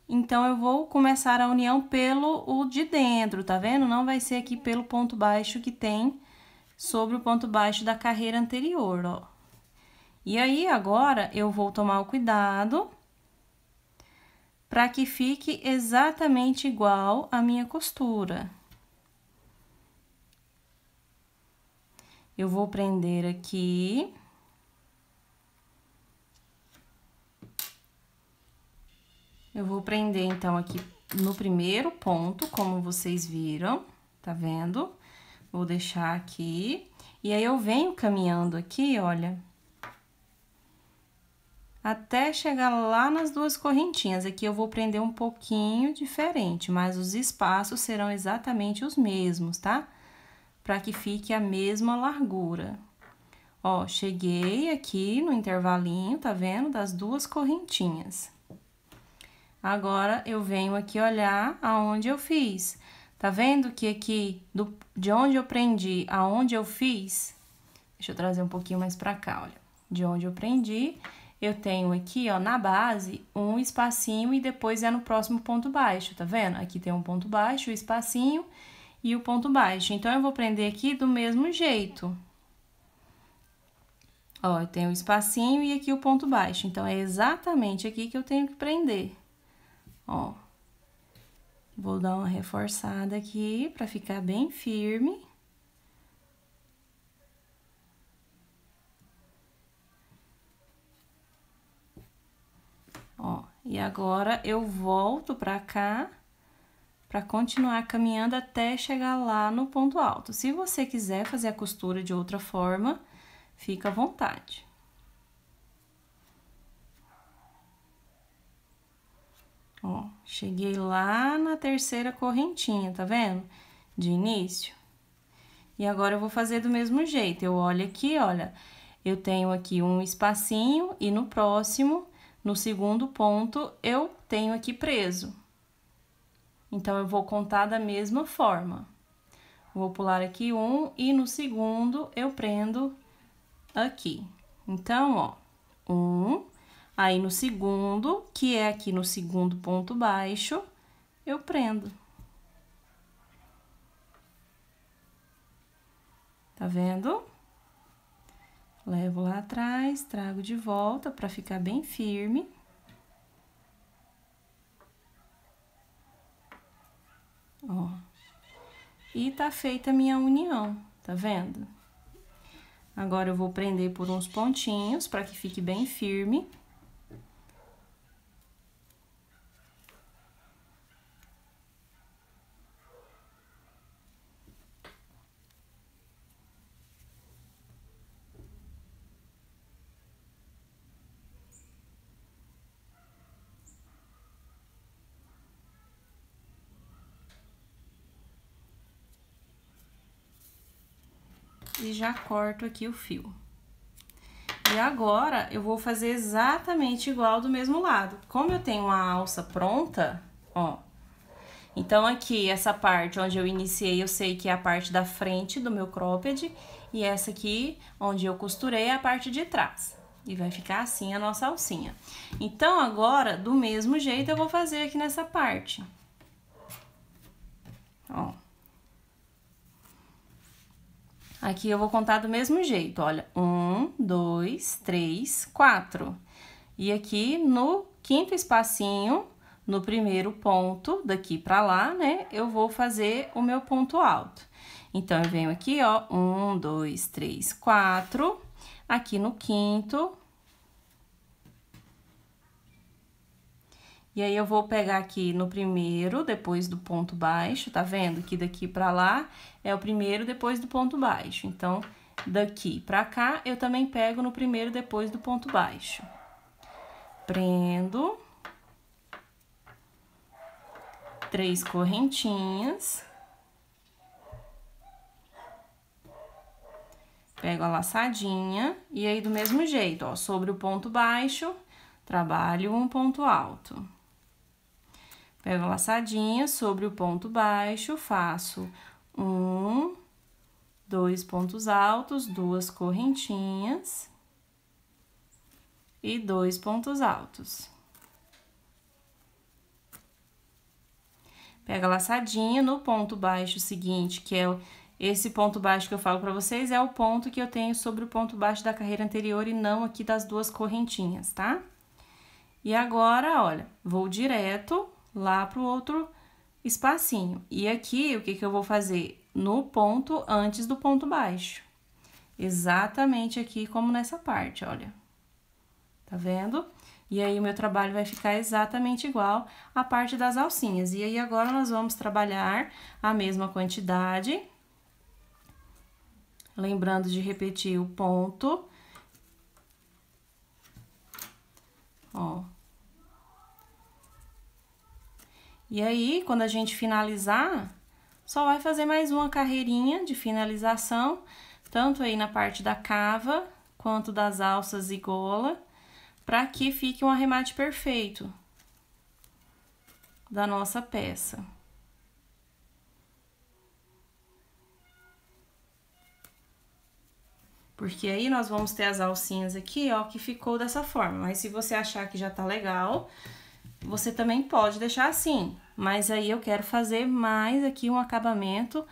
Speaker 1: então, eu vou começar a união pelo o de dentro, tá vendo? Não vai ser aqui pelo ponto baixo que tem sobre o ponto baixo da carreira anterior, ó. E aí, agora, eu vou tomar o cuidado para que fique exatamente igual a minha costura. Eu vou prender aqui. Eu vou prender, então, aqui no primeiro ponto, como vocês viram, tá vendo? Vou deixar aqui. E aí, eu venho caminhando aqui, olha, até chegar lá nas duas correntinhas. Aqui eu vou prender um pouquinho diferente, mas os espaços serão exatamente os mesmos, tá? Pra que fique a mesma largura. Ó, cheguei aqui no intervalinho, tá vendo? Das duas correntinhas. Agora, eu venho aqui olhar aonde eu fiz. Tá vendo que aqui, de onde eu prendi aonde eu fiz... Deixa eu trazer um pouquinho mais pra cá, olha. De onde eu prendi, eu tenho aqui, ó, na base, um espacinho e depois é no próximo ponto baixo, tá vendo? Aqui tem um ponto baixo, o espacinho e o ponto baixo. Então, eu vou prender aqui do mesmo jeito. Ó, eu tenho o espacinho e aqui o ponto baixo. Então, é exatamente aqui que eu tenho que prender. Ó, vou dar uma reforçada aqui pra ficar bem firme. Ó, e agora eu volto pra cá pra continuar caminhando até chegar lá no ponto alto. Se você quiser fazer a costura de outra forma, fica à vontade. Ó, cheguei lá na terceira correntinha, tá vendo? De início. E agora, eu vou fazer do mesmo jeito. Eu olho aqui, olha, eu tenho aqui um espacinho e no próximo, no segundo ponto, eu tenho aqui preso. Então, eu vou contar da mesma forma. Vou pular aqui um e no segundo, eu prendo aqui. Então, ó, um... Aí, no segundo, que é aqui no segundo ponto baixo, eu prendo. Tá vendo? Levo lá atrás, trago de volta pra ficar bem firme. E tá feita a minha união, tá vendo? Agora, eu vou prender por uns pontinhos, para que fique bem firme. E já corto aqui o fio. E agora, eu vou fazer exatamente igual do mesmo lado. Como eu tenho uma alça pronta, ó. Então, aqui, essa parte onde eu iniciei, eu sei que é a parte da frente do meu cropped. E essa aqui, onde eu costurei, é a parte de trás. E vai ficar assim a nossa alcinha. Então, agora, do mesmo jeito, eu vou fazer aqui nessa parte. Ó. Aqui eu vou contar do mesmo jeito, olha, 1, 2, 3, 4. E aqui no quinto espacinho, no primeiro ponto, daqui pra lá, né, eu vou fazer o meu ponto alto. Então, eu venho aqui, ó, 1, 2, 3, 4, aqui no quinto. E aí, eu vou pegar aqui no primeiro, depois do ponto baixo, tá vendo? Que daqui pra lá é o primeiro depois do ponto baixo. Então, daqui pra cá, eu também pego no primeiro depois do ponto baixo. Prendo. 3 correntinhas. Pego a laçadinha. E aí, do mesmo jeito, ó, sobre o ponto baixo, trabalho um ponto alto. Pego a laçadinha, sobre o ponto baixo, faço 1, 2 pontos altos, 2 correntinhas e 2 pontos altos. Pego a laçadinha no ponto baixo seguinte, que é esse ponto baixo que eu falo pra vocês, é o ponto que eu tenho sobre o ponto baixo da carreira anterior e não aqui das 2 correntinhas, tá? E agora, olha, vou direto lá pro outro espacinho. E aqui, o que que eu vou fazer? No ponto antes do ponto baixo. Exatamente aqui como nessa parte, olha. Tá vendo? E aí, o meu trabalho vai ficar exatamente igual à parte das alcinhas. E aí, agora, nós vamos trabalhar a mesma quantidade. Lembrando de repetir o ponto. Ó. E aí, quando a gente finalizar, só vai fazer mais uma carreirinha de finalização, tanto aí na parte da cava, quanto das alças e gola, para que fique um arremate perfeito da nossa peça. Porque aí, nós vamos ter as alcinhas aqui, ó, que ficou dessa forma. Mas se você achar que já tá legal, você também pode deixar assim. Mas aí, eu quero fazer mais aqui um acabamento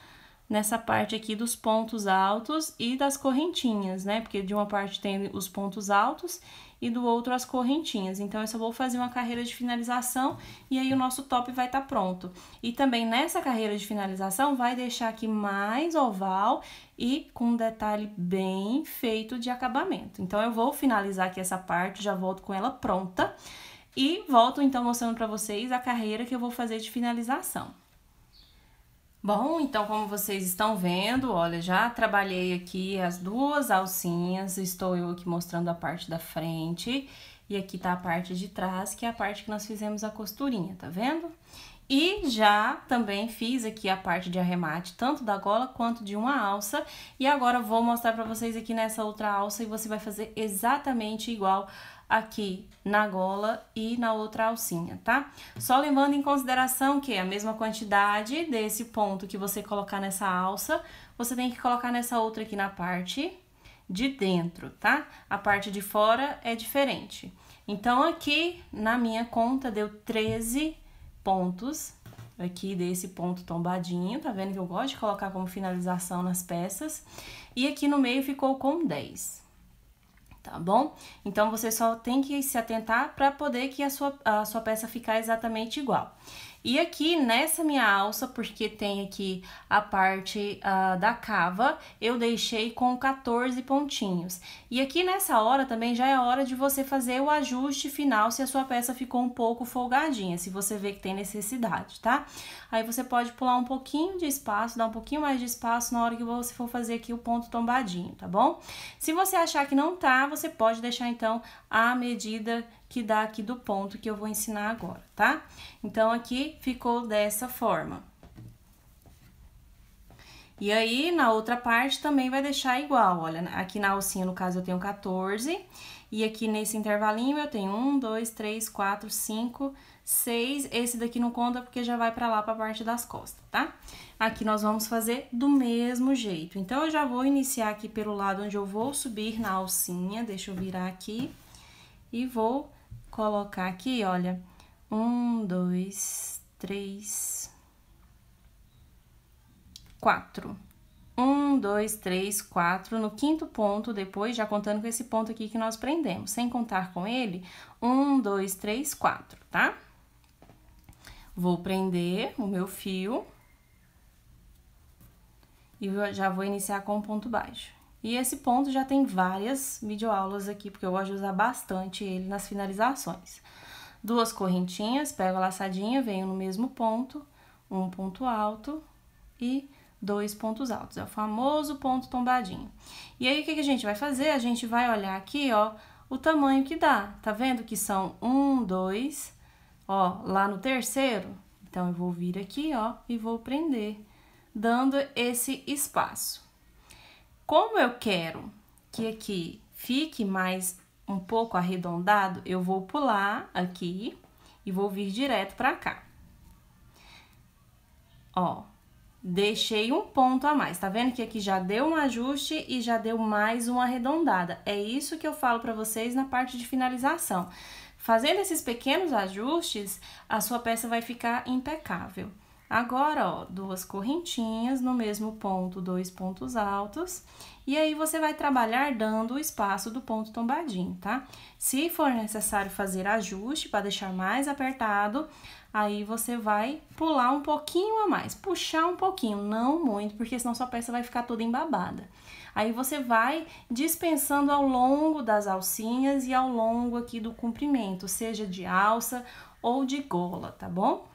Speaker 1: nessa parte aqui dos pontos altos e das correntinhas, né? Porque de uma parte tem os pontos altos e do outro as correntinhas. Então, eu só vou fazer uma carreira de finalização e aí o nosso top vai estar pronto. E também nessa carreira de finalização, vai deixar aqui mais oval e com um detalhe bem feito de acabamento. Então, eu vou finalizar aqui essa parte, já volto com ela pronta. E volto, então, mostrando pra vocês a carreira que eu vou fazer de finalização. Bom, então, como vocês estão vendo, olha, já trabalhei aqui as 2 alcinhas, estou eu aqui mostrando a parte da frente, e aqui tá a parte de trás, que é a parte que nós fizemos a costurinha, tá vendo? E já também fiz aqui a parte de arremate, tanto da gola quanto de uma alça, e agora vou mostrar pra vocês aqui nessa outra alça, e você vai fazer exatamente igual aqui na gola e na outra alcinha, tá? Só levando em consideração que a mesma quantidade desse ponto que você colocar nessa alça, você tem que colocar nessa outra aqui na parte de dentro, tá? A parte de fora é diferente. Então, aqui na minha conta deu 13 pontos aqui desse ponto tombadinho, tá vendo que eu gosto de colocar como finalização nas peças? E aqui no meio ficou com 10. Tá bom? Então, você só tem que se atentar para poder que a sua peça ficar exatamente igual. E aqui nessa minha alça, porque tem aqui a parte da cava, eu deixei com 14 pontinhos. E aqui nessa hora também já é hora de você fazer o ajuste final se a sua peça ficou um pouco folgadinha, se você vê que tem necessidade, tá? Aí você pode pular um pouquinho de espaço, dar um pouquinho mais de espaço na hora que você for fazer aqui o ponto tombadinho, tá bom? Se você achar que não tá, você pode deixar então a medida que dá aqui do ponto que eu vou ensinar agora, tá? Então, aqui ficou dessa forma. E aí, na outra parte também vai deixar igual, olha, aqui na alcinha, no caso, eu tenho 14, e aqui nesse intervalinho eu tenho 1, 2, 3, 4, 5, 6, esse daqui não conta porque já vai pra lá, pra parte das costas, tá? Aqui nós vamos fazer do mesmo jeito. Então, eu já vou iniciar aqui pelo lado onde eu vou subir na alcinha, deixa eu virar aqui, e vou colocar aqui, olha, 1, 2, 3, 4. 1, 2, 3, 4. No quinto ponto, depois, já contando com esse ponto aqui que nós prendemos. Sem contar com ele, 1, 2, 3, 4, tá? Vou prender o meu fio. E já vou iniciar com um ponto baixo. E esse ponto já tem várias videoaulas aqui, porque eu gosto de usar bastante ele nas finalizações. 2 correntinhas, pego a laçadinha, venho no mesmo ponto, um ponto alto e 2 pontos altos. É o famoso ponto tombadinho. E aí, o que a gente vai fazer? A gente vai olhar aqui, ó, o tamanho que dá. Tá vendo que são 1, 2, ó, lá no terceiro? Então, eu vou vir aqui, ó, e vou prender, dando esse espaço. Como eu quero que aqui fique mais um pouco arredondado, eu vou pular aqui e vou vir direto pra cá. Ó, deixei um ponto a mais, tá vendo que aqui já deu um ajuste e já deu mais uma arredondada. É isso que eu falo pra vocês na parte de finalização. Fazendo esses pequenos ajustes, a sua peça vai ficar impecável. Agora, ó, 2 correntinhas, no mesmo ponto, 2 pontos altos. E aí, você vai trabalhar dando o espaço do ponto tombadinho, tá? Se for necessário fazer ajuste para deixar mais apertado, aí você vai pular um pouquinho a mais, puxar um pouquinho, não muito, porque senão sua peça vai ficar toda embabada. Aí, você vai dispensando ao longo das alcinhas e ao longo aqui do comprimento, seja de alça ou de gola, tá bom?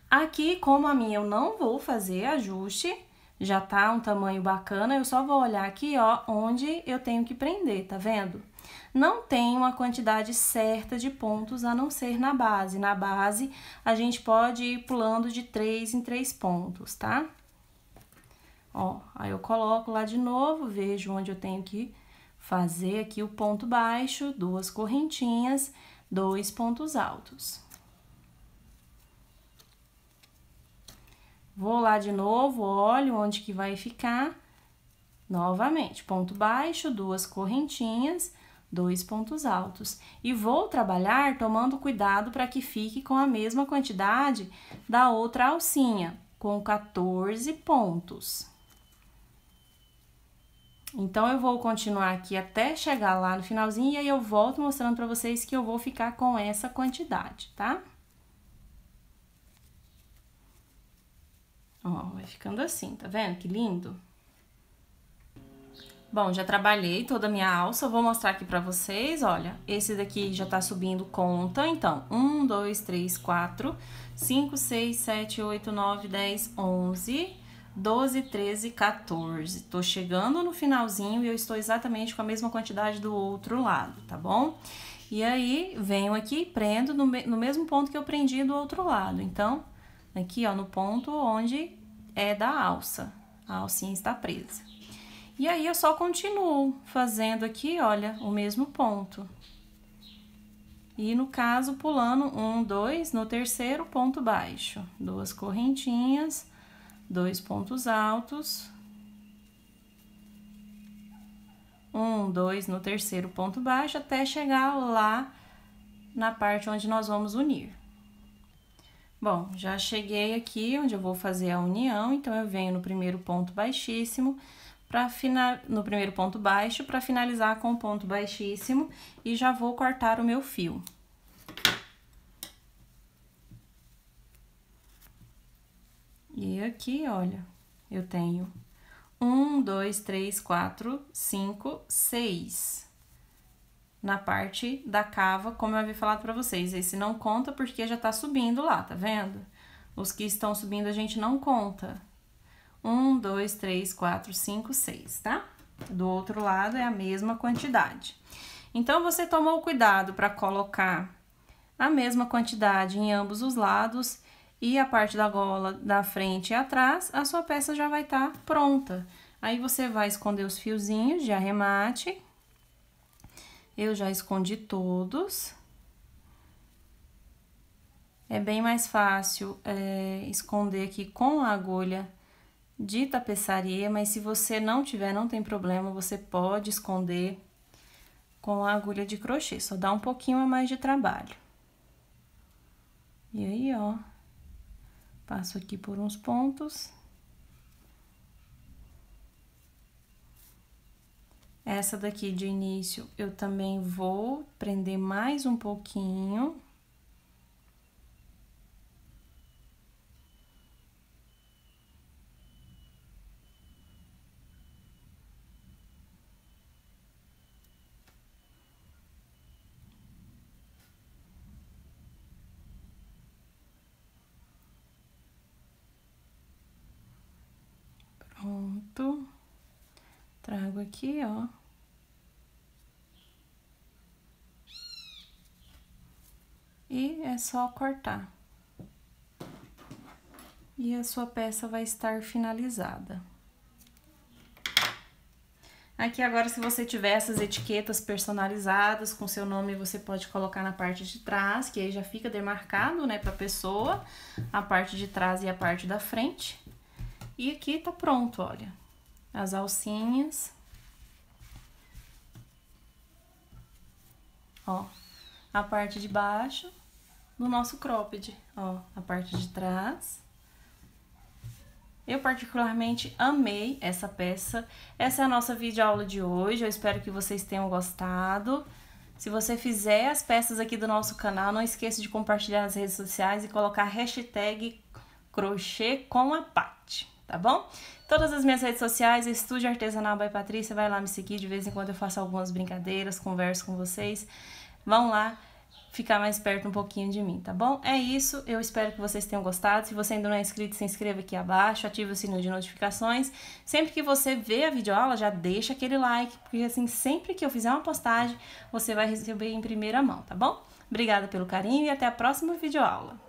Speaker 1: Aqui, como a minha eu não vou fazer ajuste, já tá um tamanho bacana, eu só vou olhar aqui, ó, onde eu tenho que prender, tá vendo? Não tem uma quantidade certa de pontos, a não ser na base. Na base, a gente pode ir pulando de 3 em 3 pontos, tá? Ó, aí eu coloco lá de novo, vejo onde eu tenho que fazer aqui o ponto baixo, 2 correntinhas, 2 pontos altos. Vou lá de novo, olho onde que vai ficar. Novamente, ponto baixo, 2 correntinhas, 2 pontos altos. E vou trabalhar tomando cuidado para que fique com a mesma quantidade da outra alcinha, com 14 pontos. Então, eu vou continuar aqui até chegar lá no finalzinho e aí eu volto mostrando para vocês que eu vou ficar com essa quantidade, tá? Ó, vai ficando assim, tá vendo que lindo? Bom, já trabalhei toda a minha alça, eu vou mostrar aqui pra vocês, olha, esse daqui já tá subindo conta, então, 1, 2, 3, 4, 5, 6, 7, 8, 9, 10, 11, 12, 13, 14. Tô chegando no finalzinho e eu estou exatamente com a mesma quantidade do outro lado, tá bom? E aí, venho aqui e prendo no mesmo ponto que eu prendi do outro lado, então, aqui, ó, no ponto onde é da alça, a alcinha está presa. E aí, eu só continuo fazendo aqui, olha, o mesmo ponto. E, no caso, pulando 1, 2, no terceiro ponto baixo. 2 correntinhas, 2 pontos altos. 1, 2 no terceiro ponto baixo, até chegar lá na parte onde nós vamos unir. Bom, já cheguei aqui onde eu vou fazer a união, então eu venho no primeiro ponto baixíssimo, no primeiro ponto baixo, para finalizar com o ponto baixíssimo, e já vou cortar o meu fio. E aqui, olha, eu tenho 1, 2, 3, 4, 5, 6 na parte da cava, como eu havia falado pra vocês. Esse não conta porque já tá subindo lá, tá vendo? Os que estão subindo a gente não conta. 1, 2, 3, 4, 5, 6, tá? Do outro lado é a mesma quantidade. Então, você tomou o cuidado para colocar a mesma quantidade em ambos os lados e a parte da gola da frente e atrás, a sua peça já vai estar pronta. Aí, você vai esconder os fiozinhos de arremate. Eu já escondi todos. É bem mais fácil esconder aqui com a agulha de tapeçaria, mas se você não tiver, não tem problema, você pode esconder com a agulha de crochê, só dá um pouquinho a mais de trabalho. E aí, ó, passo aqui por uns pontos. Essa daqui de início, eu também vou prender mais um pouquinho. Pronto. Trago aqui, ó. E é só cortar. E a sua peça vai estar finalizada. Aqui agora, se você tiver essas etiquetas personalizadas com seu nome, você pode colocar na parte de trás, que aí já fica demarcado, né, pra pessoa, a parte de trás e a parte da frente. E aqui tá pronto, olha, as alcinhas. Ó, a parte de baixo do nosso cropped, ó, a parte de trás. Eu particularmente amei essa peça. Essa é a nossa videoaula de hoje, eu espero que vocês tenham gostado. Se você fizer as peças aqui do nosso canal, não esqueça de compartilhar nas redes sociais e colocar a hashtag crochê com a Paty, tá bom? Todas as minhas redes sociais, Estúdio Artesanal by Patrícia, vai lá me seguir, de vez em quando eu faço algumas brincadeiras, converso com vocês. Vão lá ficar mais perto um pouquinho de mim, tá bom? É isso, eu espero que vocês tenham gostado. Se você ainda não é inscrito, se inscreva aqui abaixo, ative o sininho de notificações. Sempre que você vê a videoaula, já deixa aquele like, porque assim, sempre que eu fizer uma postagem, você vai receber em primeira mão, tá bom? Obrigada pelo carinho e até a próxima videoaula.